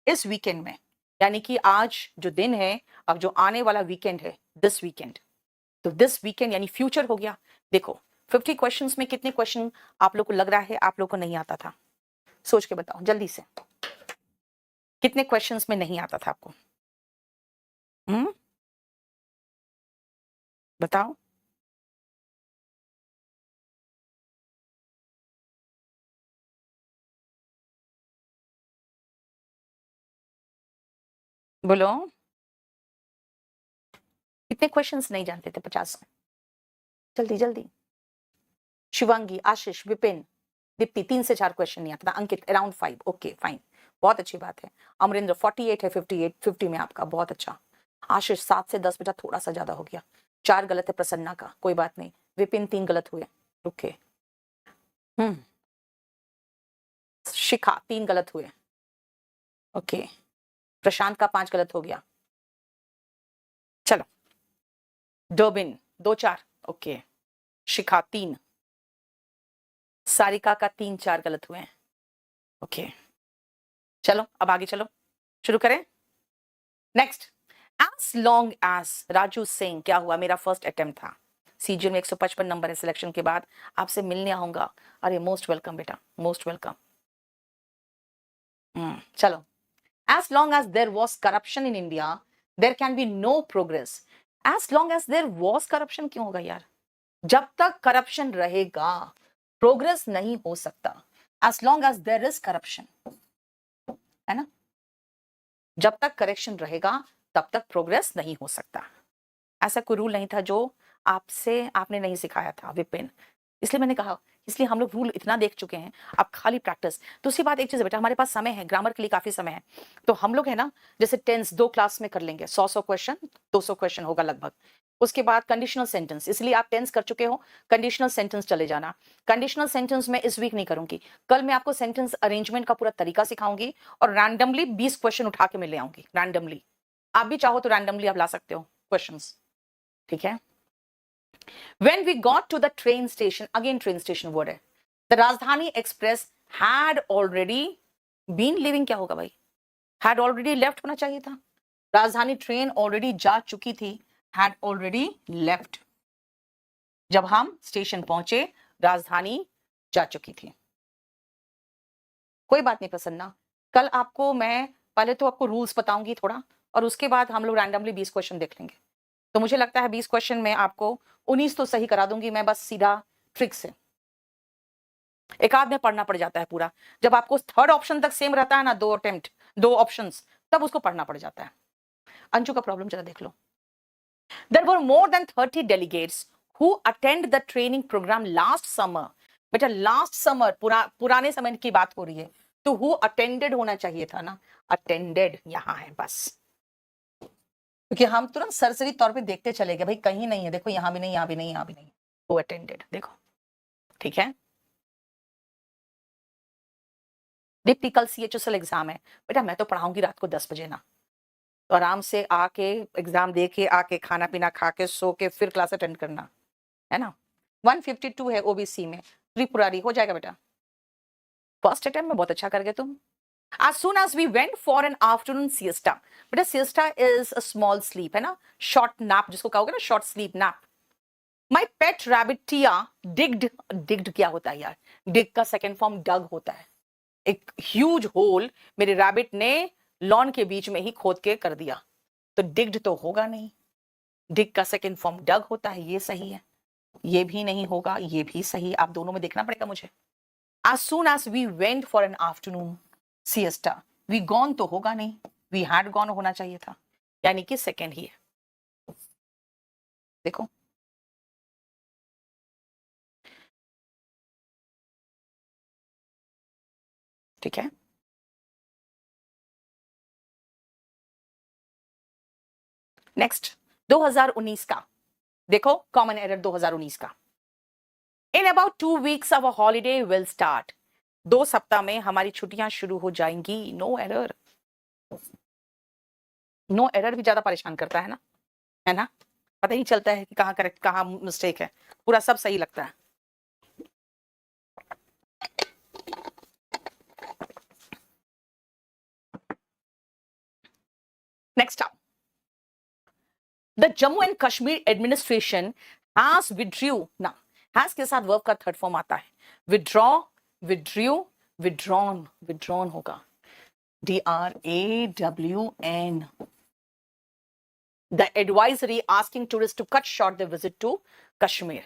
इस वीकेंड में, यानी कि आज जो दिन है, अब जो आने वाला वीकेंड है दिस वीकेंड, तो दिस वीकेंड यानी फ्यूचर हो गया। देखो 50 क्वेश्चंस में कितने क्वेश्चन आप लोग को लग रहा है आप लोग को नहीं आता था? सोच के बताओ जल्दी से, कितने क्वेश्चंस में नहीं आता था आपको? बताओ। बोलो कितने क्वेश्चंस नहीं जानते थे? 50 में, जल्दी जल्दी। शिवांगी, आशीष, विपिन, दीप्ति 3 से 4 क्वेश्चन नहीं आता था। अंकित अराउंड 5, ओके फाइन, बहुत अच्छी बात है। अमरिंद्र 48 है, 50 में आपका, बहुत अच्छा। आशीष 7 से 10 बेटा थोड़ा सा ज्यादा हो गया, 4 गलत है प्रसन्ना का, कोई बात नहीं। विपिन 3 गलत हुए, ओके। शिखा 3 गलत हुए, ओके। प्रशांत का 5 गलत हो गया, चलो। डोबिन 2-4, ओके। शिखा 3, सारिका का 3-4 गलत हुए हैं, ओके। चलो अब आगे चलो, शुरू करें। Next, as long as Raju Singh, क्या हुआ, मेरा फर्स्ट अटेम्प्ट था, सीजीएल में 155 नंबर है, सिलेक्शन के बाद आपसे मिलने आऊंगा। अरे मोस्ट वेलकम बेटा, मोस्ट वेलकम। चलो, as long as there was corruption in India, there can be no progress. As long as there was corruption क्यों होगा यार? जब तक करप्शन रहेगा प्रोग्रेस नहीं हो सकता as long as there is corruption, है ना। जब तक करेक्शन रहेगा तब तक प्रोग्रेस नहीं हो सकता। ऐसा कोई रूल नहीं था जो आपने नहीं सिखाया था विपिन, इसलिए मैंने कहा, इसलिए हम लोग रूल इतना देख चुके हैं, अब खाली प्रैक्टिस। दूसरी बात एक चीज है बेटा, हमारे पास समय है, ग्रामर के लिए काफी समय है, तो हम लोग है ना जैसे टेंस 2 क्लास में कर लेंगे, 100 क्वेश्चन, 200 क्वेश्चन होगा लगभग। उसके बाद कंडीशनल सेंटेंस, इसलिए आप टेंस कर चुके हो, कंडीशनल सेंटेंस चले जाना। कंडीशनल सेंटेंस में इस वीक नहीं करूंगी, कल मैं आपको सेंटेंस अरेंजमेंट का पूरा तरीका सिखाऊंगी और रैंडमली 20 क्वेश्चन उठा के मैं ले आऊंगी, रैंडमली। आप भी चाहो तो रैंडमली आप ला सकते हो क्वेश्चंस, ठीक है। When we got to the train station, again train station word है, the Rajdhani Express had already been leaving, क्या होगा भाई, had already left होना चाहिए था। राजधानी ट्रेन ऑलरेडी जा चुकी थी, had already left। जब हम स्टेशन पहुंचे राजधानी जा चुकी थी। कोई बात नहीं प्रसन्ना, कल आपको मैं पहले तो आपको रूल्स बताऊंगी थोड़ा, और उसके बाद हम लोग रैंडमली 20 क्वेश्चन देख लेंगे। तो मुझे लगता है 20 क्वेश्चन में आपको 19 तो सही करा दूंगी मैं, बस सीधा ट्रिक से। एक आध में पढ़ना पड़ जाता है पूरा, जब आपको थर्ड ऑप्शन तक सेम रहता है ना, 2 अटेम्प्ट 2 ऑप्शंस, तब उसको पढ़ना पड़ जाता है। अंशु का प्रॉब्लम जरा देख लो। There were more than 30 delegates who attend the training program last summer। बेटा लास्ट समर, पुराने समय की बात हो रही है, तो who attended होना चाहिए था ना, attended यहां है बस, क्योंकि हम तुरंत सरसरी तौर पे देखते चले गए, भाई कहीं नहीं है, देखो यहां भी नहीं, यहां भी नहीं, यहां भी नहीं, who attended देखो, ठीक है। दीप्ति कल CHSL एग्जाम है बेटा, मैं तो पढ़ाऊंगी रात को 10 बजे ना, तो आराम से आके एग्जाम दे के आके खाना पीना खा के सो के फिर क्लास अटेंड करना, है ना। 152 है ओबीसी में, त्रिपुरारी हो जाएगा बेटा। फर्स्ट अटेम्प्ट में बहुत अच्छा कर गए तुम। As soon as we went for an afternoon siesta, बेटा siesta is a small sleep, है ना, short nap जिसको कहोगे ना, short sleep nap। My pet rabbit Tia digged क्या होता है यार, dig का सेकेंड फॉर्म dug होता है, एक ह्यूज होल मेरे रैबिट ने लॉन के बीच में ही खोद के कर दिया, तो डिग्ड तो होगा नहीं, डिग का सेकेंड फॉर्म डग होता है, ये सही है, ये भी नहीं होगा, ये भी सही, आप दोनों में देखना पड़ेगा मुझे। As soon as we went for an afternoon siesta, we gone तो होगा नहीं, we had gone होना चाहिए था, यानी कि सेकेंड ही है, देखो। ठीक है, नेक्स्ट 2019 का देखो, कॉमन एरर 2019 का। In about 2 weeks our holiday will start। 2 सप्ताह में हमारी छुट्टियां शुरू हो जाएंगी। नो एरर, नो एरर भी ज्यादा परेशान करता है ना, पता ही चलता है कि कहाँ करेक्ट कहाँ मिस्टेक है, पूरा सब सही लगता है। Next up, the Jammu and Kashmir administration has withdrew ना, हैज के साथ वर्ब का थर्ड फॉर्म आता है, विड्रॉ, विड्रू, विड्रॉन, विड्रॉन होगा, DRAWN। The advisory asking tourists to cut short their visit to Kashmir।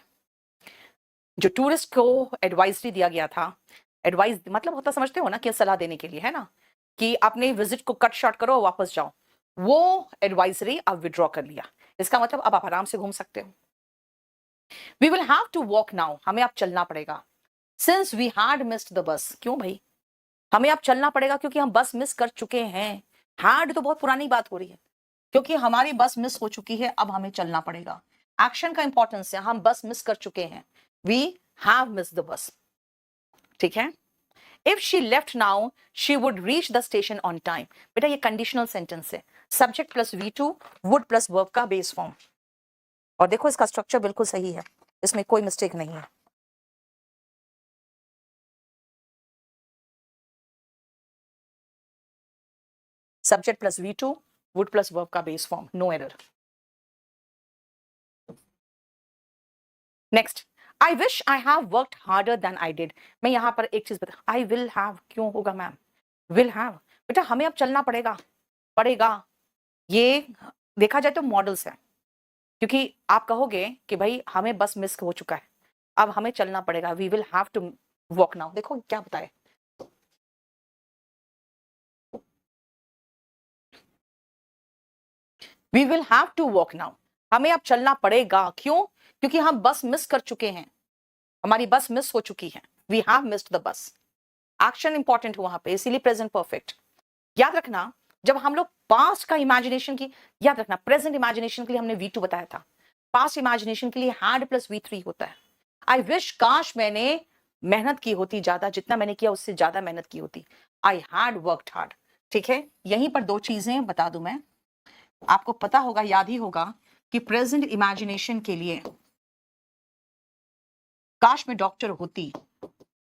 जो टूरिस्ट को एडवाइजरी दिया गया था, एडवाइस मतलब होता समझते हो ना कि सलाह देने के लिए, है ना, कि अपने विजिट को कट शॉर्ट करो वापस जाओ, वो एडवाइजरी आप विड्रॉ कर लिया, इसका मतलब अब आप आराम से घूम सकते हो। We will have to walk now, हमें अब चलना पड़ेगा, since we had missed the bus. क्यों भाई हमें अब चलना पड़ेगा, क्योंकि हम बस मिस कर चुके हैं। हैड तो बहुत पुरानी बात हो रही है, क्योंकि हमारी बस मिस हो चुकी है, अब हमें चलना पड़ेगा। एक्शन का इंपॉर्टेंस है, हम बस मिस कर चुके हैं, वी हैव मिस्ड द बस, ठीक है। If she left now, she would reach the station on time। बेटा ये कंडीशनल सेंटेंस है, subject plus V2 would plus verb का बेस फॉर्म, और देखो इसका स्ट्रक्चर बिल्कुल सही है, इसमें कोई मिस्टेक नहीं है। Subject plus V2 would plus verb का base form, no error. Next, I wish I have worked harder than I did. मैं यहां पर एक चीज बता, आई विल हैव क्यों होगा मैम, विल हैव, बेटा हमें अब चलना पड़ेगा, पड़ेगा, ये देखा जाए तो मॉडल्स है, क्योंकि आप कहोगे कि भाई हमें बस मिस हो चुका है, अब हमें चलना पड़ेगा, we will have to walk now. देखो क्या बताए, we will have to walk now, हमें अब चलना पड़ेगा। क्यों? क्योंकि हम बस मिस कर चुके हैं, हमारी बस मिस हो चुकी है, we have missed the bus. Action important वहां पे, इसीलिए प्रेजेंट परफेक्ट। याद रखना जब हम लोग पास्ट का इमेजिनेशन की, याद रखना प्रेजेंट इमेजिनेशन के लिए हमने V2 बताया था, पास्ट इमेजिनेशन के लिए हैड प्लस V3 होता है। आई विश काश मैंने मेहनत की होती ज्यादा, जितना मैंने किया उससे ज्यादा मेहनत की होती। I had worked hard. ठीक है, यहीं पर दो चीजें बता दूं मैं, आपको पता होगा, याद ही होगा कि प्रेजेंट इमेजिनेशन के लिए काश मैं डॉक्टर होती,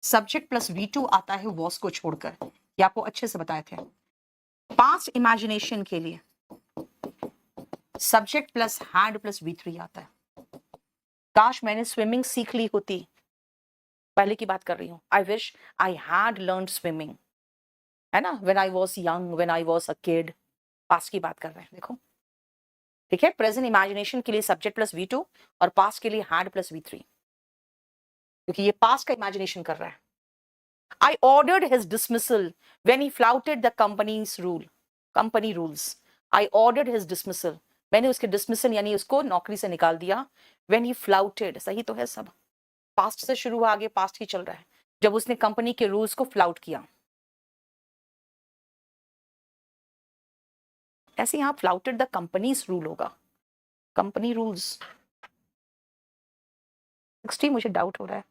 सब्जेक्ट प्लस V2 आता है वॉस को छोड़कर, ये आपको अच्छे से बताए थे। पास्ट इमेजिनेशन के लिए subject plus had plus V3 आता है। काश मैंने स्विमिंग सीख ली होती, पहले की बात कर रही हूं, आई wish I had learn swimming, है ना, when I was young, when I was a kid, past की बात कर रहे हैं। देखो ठीक है, प्रेजेंट इमेजिनेशन के लिए सब्जेक्ट प्लस V2 और पास्ट के लिए हैड प्लस V3, क्योंकि ये पास्ट का इमेजिनेशन कर रहा है। I ordered his dismissal when he flouted the company's company rules. I ordered his dismissal. मैंने उसके dismissal यानी उसको नौकरी से निकाल दिया। When he flouted, सही तो है सब, पास्ट से शुरू हुआ, आगे पास्ट ही चल रहा है, जब उसने कंपनी के रूल्स को फ्लाउट किया। ऐसे यहां फ्लाउटेड द कंपनीज रूल होगा, कंपनी रूल्स। 60 मुझे डाउट हो रहा है।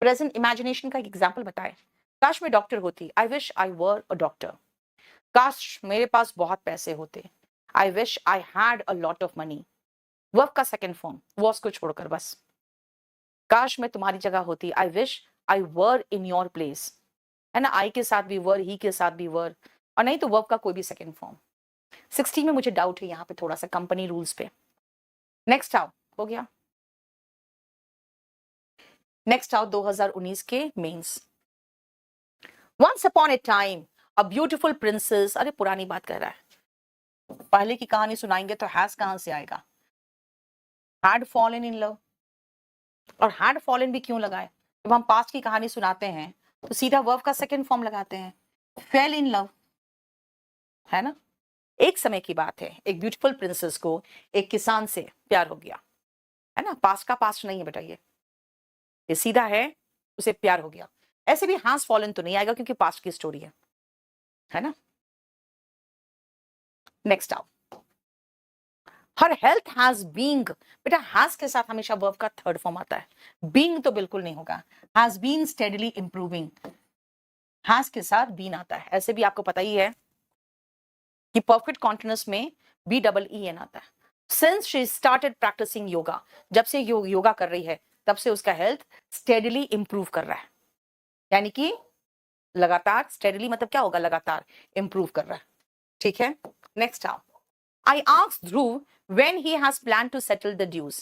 प्रेजेंट इमेजिनेशन का एक एग्जाम्पल बताए, काश मैं डॉक्टर होती, आई wish I were a doctor. काश मेरे पास बहुत पैसे होते, आई wish I had a lot of money. Verb का सेकेंड फॉर्म वॉस को छोड़कर बस। काश मैं तुम्हारी जगह होती, आई wish I were in your place, है ना, आई के साथ भी वर, ही के साथ भी वर, और नहीं तो वर्ब का कोई भी सेकेंड फॉर्म। 16 में मुझे डाउट है यहाँ पे थोड़ा सा कंपनी रूल्स पे। नेक्स्ट आओ, हो गया। नेक्स्ट आओ 2019 के mains. Once upon a time a beautiful princess, अरे पुरानी बात कर रहा है, पहले की कहानी सुनाएंगे तो हैज कहां से आएगा। हैड फॉलन इन लव, और हैड फॉलन भी क्यों लगाए, जब हम पास्ट की कहानी सुनाते हैं तो सीधा वर्ब का सेकंड फॉर्म लगाते हैं, फेल इन लव, है ना। एक समय की बात है, एक ब्यूटीफुल प्रिंसेस को एक किसान से प्यार हो गया, है ना, पास्ट का पास्ट नहीं है बेटा, ये सीधा है, उसे प्यार हो गया। ऐसे भी हैज फॉलन तो नहीं आएगा क्योंकि पास्ट की स्टोरी है ना। नेक्स्ट आओ, हर हेल्थ हैज बीइंग, बेटा हैज के साथ हमेशा वर्ब का थर्ड फॉर्म आता है, बीइंग तो बिल्कुल नहीं होगा। Has been steadily improving, has के साथ बीन आता है। ऐसे भी आपको पता ही है कि परफेक्ट कॉन्टिन्यूअस में BEEN आता है। Since she started practising yoga, जब से योगा कर रही है तब से उसका हेल्थ स्टेडीली इंप्रूव कर रहा है, यानी कि लगातार, स्टेडीली मतलब क्या होगा, लगातार इंप्रूव कर रहा है। ठीक है, नेक्स्ट आओ, I asked Dhruv when he has planned to settle the dues.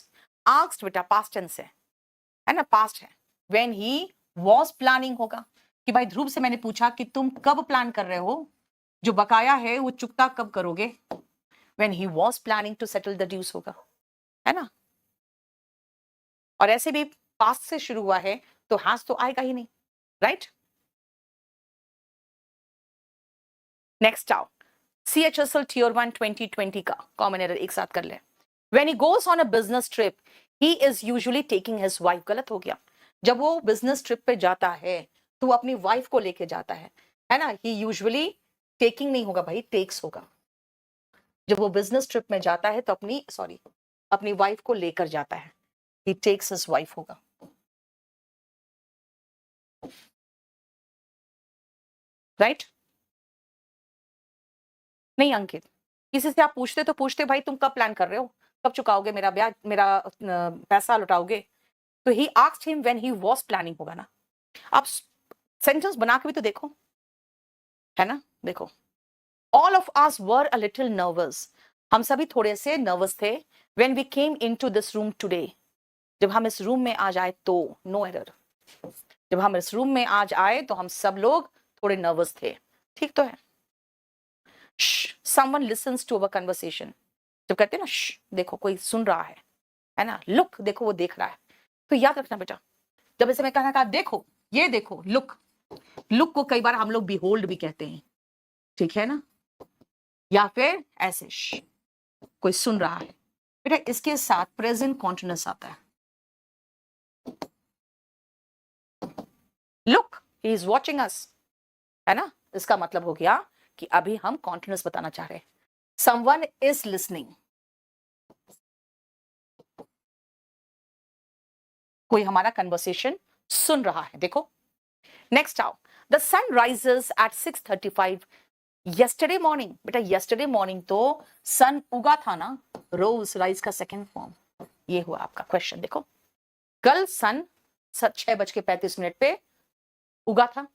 Asked बेटा past tense है ना, past है। When he was planning होगा कि भाई ध्रुव से मैंने पूछा कि तुम कब प्लान कर रहे हो, जो बकाया है वो चुकता कब करोगे। When he was planning to settle the dues होगा, है ना। और ऐसे भी पास्ट से शुरू हुआ है तो हैज तो आएगा ही नहीं, राइट। नेक्स्ट आओ, CHSL Tier 1 2020 का कॉमन एरर एक साथ कर ले। When he goes on a business trip, he is usually taking his wife, गलत हो गया। जब वो बिजनेस ट्रिप पे जाता है तो वो अपनी वाइफ को लेके जाता है ना। He usually taking नहीं होगा भाई, takes होगा। जब वो बिजनेस ट्रिप में जाता है तो अपनी वाइफ को लेकर जाता है, he takes his wife होगा। राइट नहीं अंकित, किसी से आप पूछते तो पूछते भाई तुम कब प्लान कर रहे हो, कब चुकाओगे मेरा ब्याज, मेरा पैसा लौटाओगे, तो he asked him when he was planning होगा ना। आप सेंटेंस बना के भी तो देखो, है ना। देखो, all of us were a little nervous, हम सभी थोड़े से नर्वस थे। When we came into this room today, जब हम इस रूम में आ जाए तो, नो एरर। जब हम इस रूम में आज आए तो हम सब लोग थोड़े नर्वस थे, ठीक तो है। Someone listens to our conversation, जब कहते हैं ना देखो कोई सुन रहा है ना, लुक देखो वो देख रहा है, तो याद रखना बेटा, जब ऐसे मैं कहना कहा देखो ये देखो लुक, लुक को कई बार हम लोग बिहोल्ड भी कहते हैं, ठीक है ना, या फिर ऐसे कोई सुन रहा है बेटा, इसके साथ प्रेजेंट कॉन्टिन्यूअस आता है। Look he is watching us, है ना, इसका मतलब हो गया कि अभी हम कॉन्टिन्यूअस बताना चाह रहे हैं। समवन इज लिसनिंग, कोई हमारा कन्वर्सेशन सुन रहा है। देखो नेक्स्ट आओ, the sun rises at 6:35 yesterday morning, बेटा yesterday morning तो सन उगा था ना, रोज राइज का सेकेंड फॉर्म, ये हुआ आपका क्वेश्चन। देखो कल सन 6:35 पे उगा था,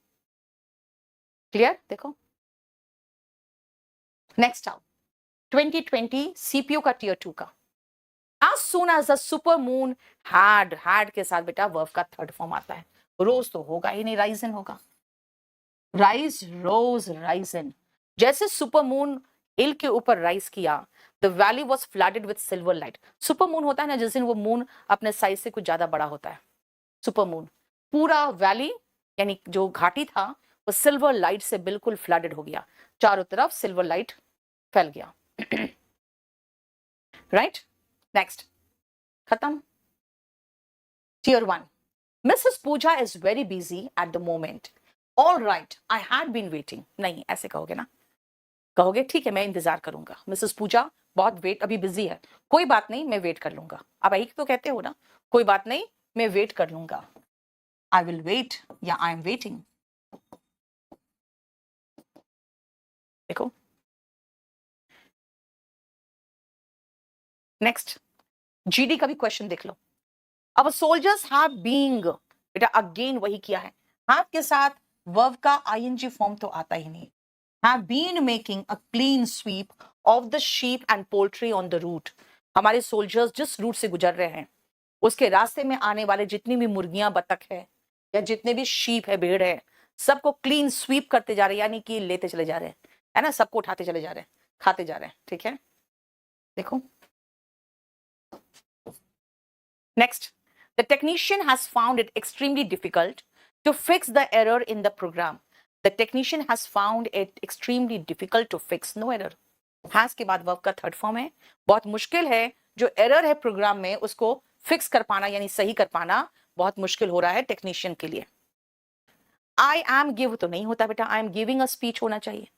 क्लियर। देखो नेक्स्ट आओ, 2020 सीपीयू का टियर 2 का, as soon as the super moon had के साथ बेटा वर्ब का थर्ड फॉर्म आता है, रोज तो होगा ही नहीं, राइजन होगा, राइज रोज राइजन। जैसे सुपर मून हिल के ऊपर राइज किया, the valley was flooded with silver light. Super moon होता है ना जिस दिन वो मून अपने साइज से कुछ ज्यादा बड़ा होता है, सुपर मून, पूरा वैली यानी जो घाटी था वो सिल्वर लाइट से बिल्कुल फ्लडेड हो गया, चारों तरफ सिल्वर लाइट फैल गया। राइट नेक्स्ट, खत्म। Tier 1, missus Pooja is very busy at the moment, all right I had been waiting, नहीं ऐसे कहोगे ना, कहोगे ठीक है मैं इंतजार करूंगा, मिसेस पूजा बहुत वेट अभी बिजी है, कोई बात नहीं मैं वेट कर लूंगा। अब एक तो कहते हो ना कोई बात नहीं मैं वेट कर लूंगा, आई विल वेट या आई एम वेटिंग। देखो नेक्स्ट, जीडी का भी क्वेश्चन देख लो। अब सोल्जर्स हैव बीइंग, बेटा अगेन वही किया है, हैव के साथ वर्ब का आईएनजी फॉर्म तो आता ही नहीं। have been making a clean sweep of the sheep and poultry on the route, हमारे सोल्जर्स जिस रूट से गुजर रहे हैं उसके रास्ते में आने वाले जितनी भी मुर्गियां बतख है या जितने भी शीप है भेड़ है सबको क्लीन स्वीप करते जा रहे हैं, यानी कि लेते चले जा रहे हैं, है ना, सबको उठाते चले जा रहे हैं, खाते जा रहे हैं, ठीक है। देखो next, the technician has found it extremely difficult to fix the error in the program, The technician has found it extremely difficult to fix, no error. Has के बाद verb का थर्ड फॉर्म है, बहुत मुश्किल है जो एरर है programme में उसको फिक्स कर पाना यानी सही कर पाना बहुत मुश्किल हो रहा है टेक्नीशियन के लिए। आई एम गिव तो नहीं होता बेटा, I am giving a speech होना चाहिए,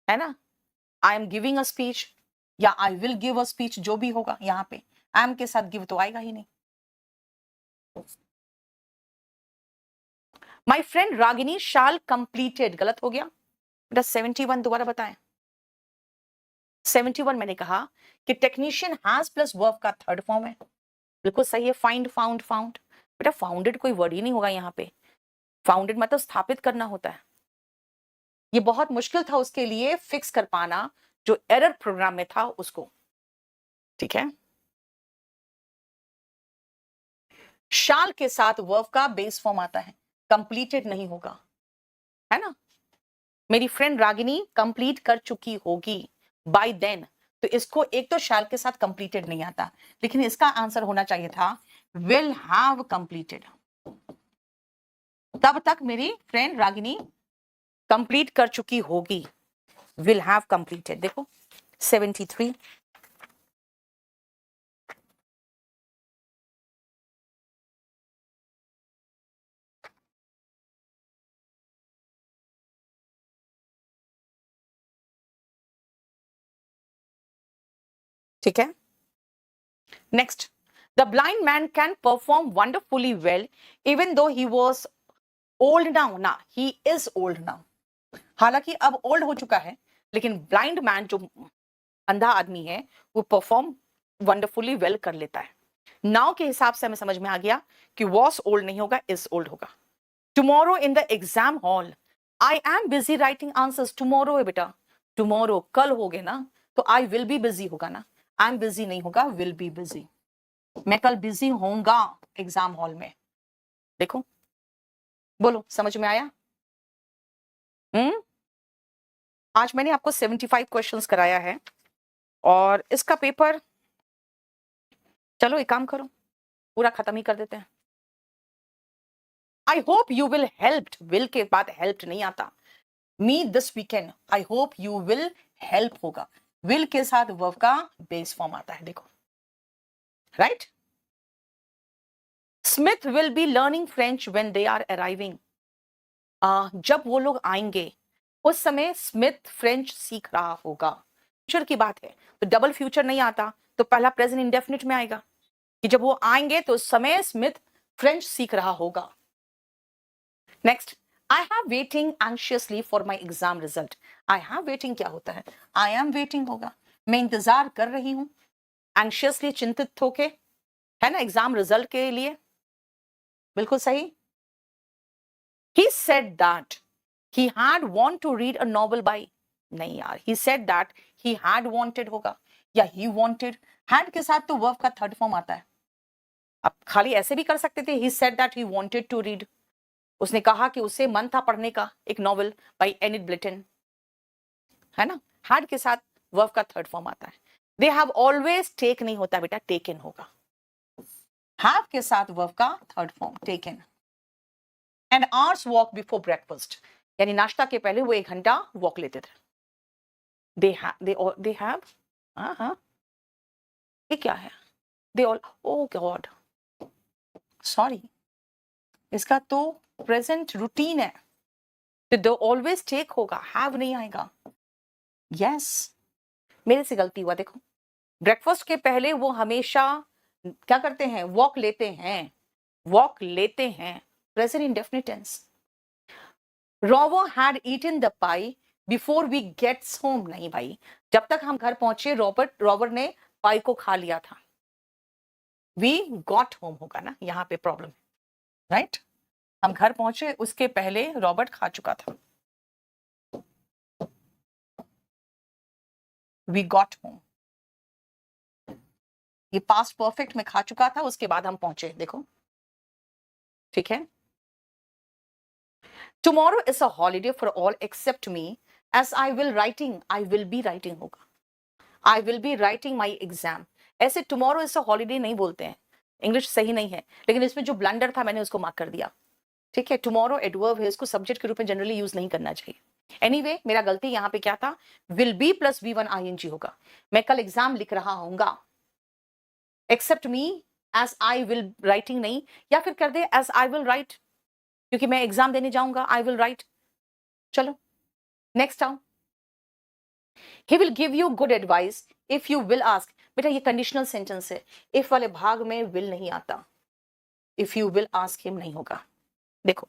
है ना, I am giving a speech या I will give a speech, जो भी होगा यहाँ पे एम के साथ गिव तो आएगा ही नहीं। My friend Ragini shall completed, गलत हो गया बेटा, 71 दोबारा बताएं। 71 मैंने कहा कि टेक्नीशियन हैज प्लस वर्ब का थर्ड फॉर्म है, बिल्कुल सही है। फाइंड फाउंड फाउंड, बेटा फाउंडेड कोई वर्ड ही नहीं होगा यहाँ पे, फाउंडेड मतलब स्थापित करना होता है, ये बहुत मुश्किल था उसके लिए फिक्स कर पाना जो एरर प्रोग्राम में था उसको, ठीक है। शाल के साथ वर्ब का बेस फॉर्म आता है, कंप्लीटेड नहीं होगा, है ना, मेरी फ्रेंड रागिनी कंप्लीट कर चुकी होगी बाय देन, तो इसको एक तो शैल के साथ कंप्लीटेड नहीं आता, लेकिन इसका आंसर होना चाहिए था विल हैव कंप्लीटेड, तब तक मेरी फ्रेंड रागिनी कंप्लीट कर चुकी होगी, विल हैव कंप्लीटेड। देखो 73, ठीक है। Next, the blind man can perform wonderfully well even though he was old now, ना ही इज ओल्ड नाउ, हालांकि अब ओल्ड हो चुका है लेकिन ब्लाइंड मैन जो अंधा आदमी है वो परफॉर्म वंडरफुली वेल कर लेता है। नाउ के हिसाब से हमें समझ में आ गया कि वॉस ओल्ड नहीं होगा, इज ओल्ड होगा। Tomorrow in the exam hall I am busy writing answers, tomorrow है बेटा, टुमारो कल हो गए ना, तो आई विल बी बिजी होगा ना, आई एम बिजी नहीं होगा, विल बी बिजी, मैं कल बिजी होऊंगा एग्जाम हॉल में। देखो बोलो, समझ में आया? आज मैंने आपको 75 क्वेश्चंस कराया है और इसका पेपर, चलो एक काम करो, पूरा खत्म ही कर देते हैं। I hope you will helped, will के बाद हेल्प्ड नहीं आता। Me this weekend, I hope you will help होगा, विल के साथ वर्ब का बेस फॉर्म आता है, देखो, right? Smith will be learning French when they are arriving. जब वो लोग आएंगे उस समय स्मिथ फ्रेंच सीख रहा होगा। फ्यूचर की बात है तो डबल फ्यूचर नहीं आता, तो पहला प्रेजेंट इंडेफिनिट में आएगा कि जब वो आएंगे तो उस समय स्मिथ फ्रेंच सीख रहा होगा। Next, I have waiting anxiously for my exam result. I have waiting क्या होता है? आई एम वेटिंग होगा, मैं इंतजार कर रही हूं, एंशियसली चिंतित होके, है ना, एग्जाम रिजल्ट के लिए। बिल्कुल सही। He said that he had want to read a novel by, नहीं यार, he said that he had wanted होगा या he wanted, had के साथ तो verb का थर्ड फॉर्म आता है। अब खाली ऐसे भी कर सकते थे, he said that he wanted to read, उसने कहा कि उसे मन था पढ़ने का एक नॉवल by Enid Blyton, है ना। had के साथ verb का थर्ड फॉर्म आता है। they have always take नहीं होता बेटा, taken होगा। have के साथ verb का third form taken। And hours walk before breakfast, यानी नाश्ता के पहले वो 1 घंटा वॉक लेते थे। दे हैव, हाँ, ये क्या है? They all, oh god, sorry, इसका तो प्रेजेंट रूटीन है, तो दे ऑलवेज टेक होगा, हैव नहीं आएगा। यस, मेरे से गलती हुआ, देखो, ब्रेकफास्ट के पहले वो हमेशा क्या करते हैं? वॉक लेते हैं, वॉक लेते हैं, present indefinite tense. Robert had eaten the pie before we gets home, नहीं भाई, जब तक हम घर पहुंचे रॉबर्ट ने पाई को खा लिया था। We got home होगा ना, यहाँ पे प्रॉब्लम, राइट? हम घर पहुंचे उसके पहले रॉबर्ट खा चुका था। We got home, ये पास्ट परफेक्ट में खा चुका था, उसके बाद हम पहुंचे, देखो, ठीक है। Tomorrow is a holiday for all except me, as I will be writing होगा, I will be writing my exam। ऐसे tomorrow is a holiday नहीं बोलते हैं, इंग्लिश सही नहीं है, लेकिन इसमें जो ब्लंडर था मैंने उसको मार्क कर दिया, ठीक है। tomorrow एडवर्ब है, इसको सब्जेक्ट के रूप में जनरली यूज नहीं करना चाहिए। एनीवे, मेरा गलती यहाँ पे क्या था? will be plus V1 ing होगा, मैं कल एग्जाम लिख रहा हूँगा। Except me, as I will writing नहीं, या फिर कर दे एज आई विल राइट, क्योंकि मैं एग्जाम देने जाऊंगा, आई विल राइट। चलो नेक्स्ट आओ, he will give you good advice if you will ask. बेटा ये कंडीशनल सेंटेंस है, इफ वाले भाग में विल नहीं आता, if you will ask him नहीं होगा। देखो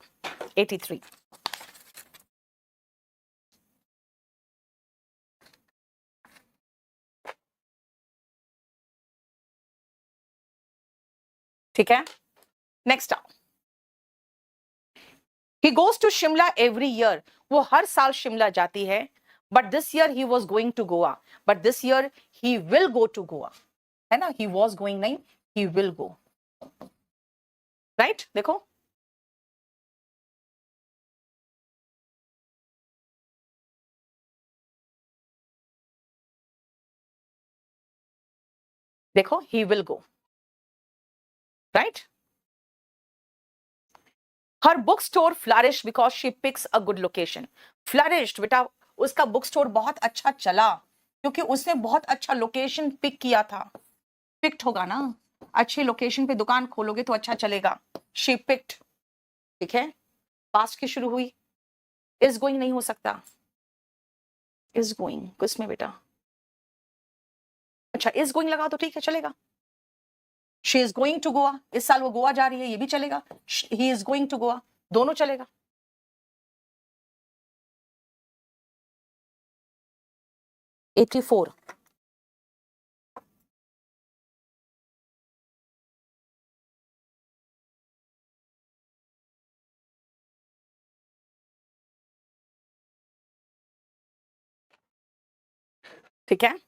83, ठीक है। नेक्स्ट आओ, he goes to Shimla every year, वो हर साल शिमला जाती है, but this year he was going to Goa, but this year he will go to Goa, है ना, ही वॉज गोइंग नहीं, ही विल गो, राइट? देखो देखो, he will go, right? Her book store flourish because she picks a good location. Flourished बेटा, उसका book store बहुत अच्छा चला क्योंकि उसने बहुत अच्छा लोकेशन पिक किया था। पिक्ड होगा ना, अच्छी लोकेशन पे दुकान खोलोगे तो अच्छा चलेगा। शी पिक्ड, ठीक है, पास्ट की शुरू हुई, इज गोइंग नहीं हो सकता, इज गोइंग किसमें बेटा? अच्छा, इज गोइंग लगा तो ठीक है, चलेगा। She is going to Goa, इस साल वो गोवा जा रही है, ये भी चलेगा। He is going to Goa, दोनों चलेगा। एटी फोर, ठीक है।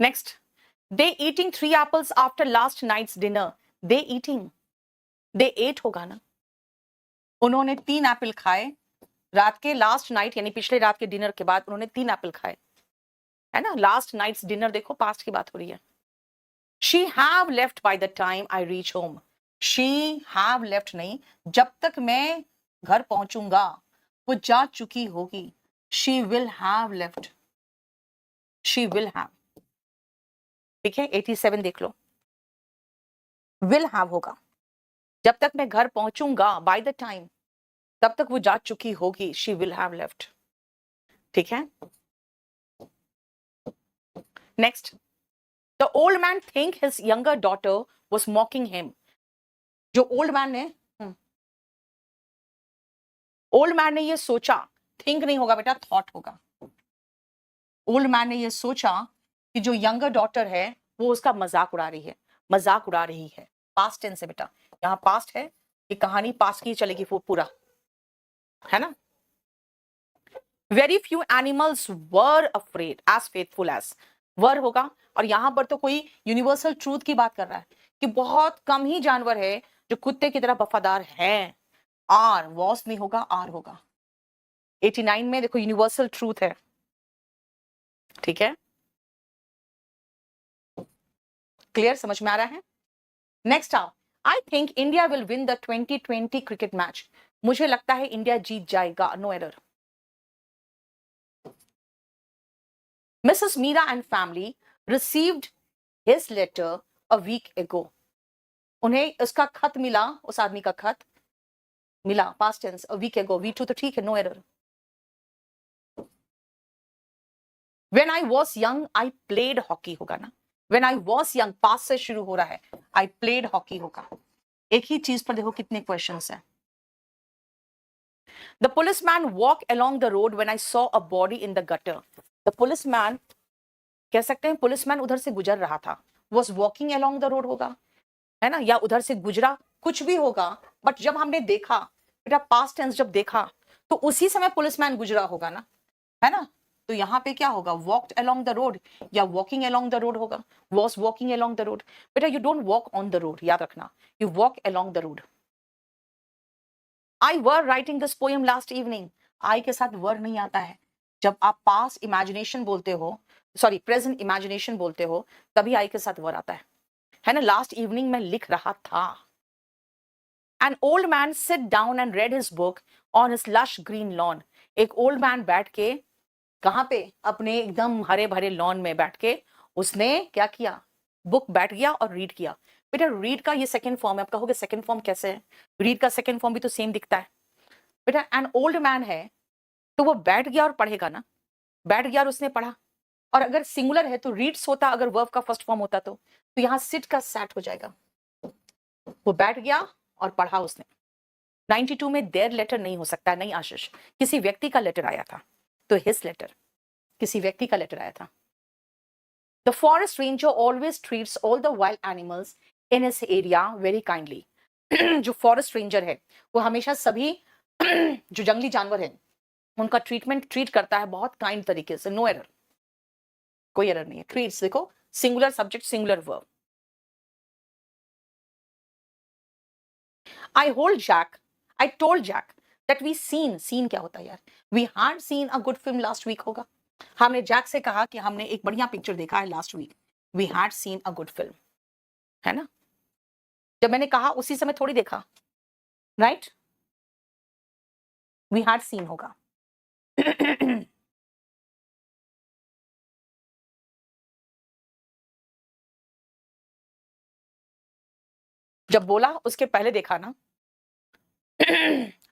Next, they eating 3 apples after last night's dinner. They eating, they ate होगा ना, उन्होंने 3 एप्पल खाए रात के लास्ट नाइट, यानी पिछले रात के डिनर के बाद उन्होंने 3 एप्पल खाए, है ना। लास्ट नाइट्स डिनर देखो, पास्ट की बात हो रही है। She have left by the time I reach home. She have left नहीं, जब तक मैं घर पहुंचूंगा वो जा चुकी होगी। She will have left, she will have, ठीक है। 87 देख लो, विल हैव होगा, जब तक मैं घर पहुंचूंगा, बाय द टाइम, तब तक वो जा चुकी होगी, शी विल हैव लेफ्ट, ठीक है। Next, the old man think his younger daughter was मॉकिंग him. जो ओल्ड मैन ने ये सोचा, थिंक नहीं होगा बेटा, थॉट होगा। ओल्ड मैन ने ये सोचा कि जो यंगर डॉटर है वो उसका मजाक उड़ा रही है, मजाक उड़ा रही है। पास्ट टेंस है बेटा, यहाँ पास्ट है, ये कहानी पास्ट की चलेगी वो पूरा, है ना। Very few animals were afraid as faithful as, were होगा, और यहां पर तो कोई यूनिवर्सल ट्रूथ की बात कर रहा है कि बहुत कम ही जानवर है जो कुत्ते की तरह वफादार हैं। आर, वॉस नहीं होगा, आर होगा। 89 में देखो यूनिवर्सल ट्रूथ है, ठीक है। क्लियर, समझ में आ रहा है। नेक्स्ट आप, I think India will win the 2020 cricket match. मुझे लगता है इंडिया जीत जाएगा, no error. Missus Meera and family received his letter a week ago. उन्हें उसका खत मिला, उस आदमी का खत मिला, past tense, a week ago, V two तो ठीक है, no error. When I was young, I played hockey होगा ना। When I was young, past से शुरू हो रहा है, I played hockey होगा। एक ही चीज पर देखो कितने क्वेश्चंस हैं। The policeman walked along the road when I saw a body in the gutter. The policeman, कह सकते हैं पुलिसमैन उधर से गुजर रहा था, was walking along the road होगा, है ना, या उधर से गुजरा, कुछ भी होगा। बट जब हमने देखा बेटा, पास्ट टेंस जब देखा तो उसी समय पुलिसमैन गुजरा होगा ना, है ना। तो यहाँ पे क्या होगा, वॉकड अलोंग द रोड या वॉकिंग अलोंग द रोड होगा, was walking along the road. बेटा you don't walk on the road, याद रखना, you walk along the road. I were writing this poem last evening. I के साथ वर नहीं आता है, जब आप पास इमेजिनेशन बोलते हो, सॉरी प्रेजेंट इमेजिनेशन बोलते हो, तभी आई के साथ वर आता है ना। लास्ट इवनिंग में लिख रहा था। An old man sit down and read his book on his lush green lawn. एक ओल्ड मैन बैठ के, कहां पे, अपने एकदम हरे भरे लॉन में बैठ के उसने क्या किया, बुक बैठ गया और रीड किया। बेटा रीड का ये सेकंड फॉर्म है, आप कहोगे सेकंड फॉर्म कैसे है, रीड का सेकंड फॉर्म भी तो सेम दिखता है। बेटा एन ओल्ड मैन है तो वो बैठ गया और पढ़ेगा ना, बैठ गया और उसने पढ़ा। और अगर सिंगुलर है तो रीड्स होता, अगर वर्ब का फर्स्ट फॉर्म होता तो यहाँ सिट का सैट हो जाएगा। वो बैठ गया और पढ़ा उसने। 92 में देयर लेटर नहीं हो सकता, नहीं आशीष, किसी व्यक्ति का लेटर आया था, तो हिज लेटर, किसी व्यक्ति का लेटर आया था। The forest ranger always treats all the wild animals in his area very kindly. जो फॉरेस्ट रेंजर है वो हमेशा सभी जो जंगली जानवर है उनका ट्रीट करता है बहुत काइंड तरीके से, नो एरर, कोई एरर नहीं है। ट्रीट्स देखो, singular subject singular verb. I told Jack that we seen क्या होता है यार, we had seen a good film last week होगा। हमने जैक से कहा कि हमने एक बढ़िया पिक्चर देखा है last week, we had seen a good film, है ना। जब मैंने कहा उसी समय थोड़ी देखा, राइट, we had seen होगा। जब बोला उसके पहले देखा ना।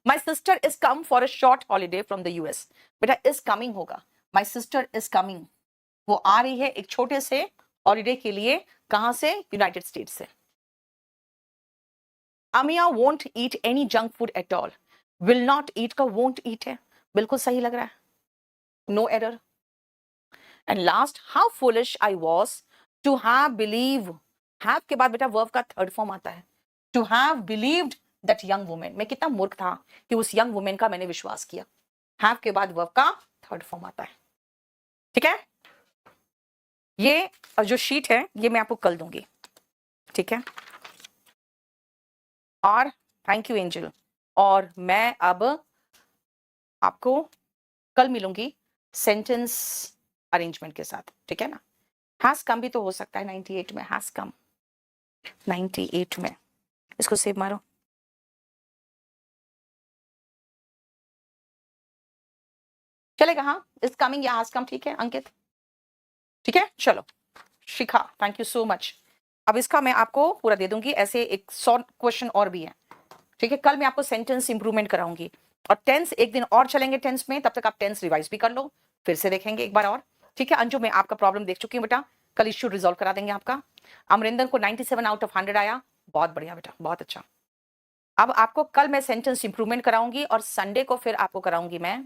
My sister is come for a short holiday from the US. बेटा is coming होगा, my sister is coming, वो आ रही है एक छोटे से हॉलीडे के लिए, कहां से, यूनाइटेड स्टेट से। अमिया won't eat any junk food at all. will not eat का won't eat है, बिल्कुल सही लग रहा है, no error. And last, how foolish I was to have believe, have के बाद बेटा वर्ब का थर्ड फॉर्म आता है, to have believed that young women. मैं कितना मूर्ख था कि उस यंग वुमेन का मैंने विश्वास किया। हैव के बाद वर्ब का थर्ड फॉर्म आता है, ठीक है। ये जो शीट है ये मैं आपको कल दूंगी, ठीक है। और थैंक यू एंजल, और मैं अब आपको कल मिलूंगी सेंटेंस अरेंजमेंट के साथ, ठीक है ना। हैज कम भी तो हो सकता है 98 में, हैज कम 98 में, इसको सेव मारो। चलेगा, हाँ, इज कमिंग या हैज कम, ठीक है अंकित, ठीक है। चलो शिखा, थैंक यू सो मच। अब इसका मैं आपको पूरा दे दूंगी, ऐसे एक 100 क्वेश्चन और भी है, ठीक है। कल मैं आपको सेंटेंस इंप्रूवमेंट कराऊंगी और टेंस एक दिन और चलेंगे टेंस में, तब तक आप टेंस रिवाइज भी कर लो, फिर से देखेंगे एक बार और, ठीक है। अंजू, मैं आपका प्रॉब्लम देख चुकी हूँ बेटा, कल इश्यू रिजॉल्व करा देंगे आपका। अमरिंदर को 97 आउट ऑफ 100 आया, बहुत बढ़िया बेटा, बहुत अच्छा। अब आपको कल मैं सेंटेंस इंप्रूवमेंट कराऊंगी और संडे को फिर आपको कराऊंगी मैं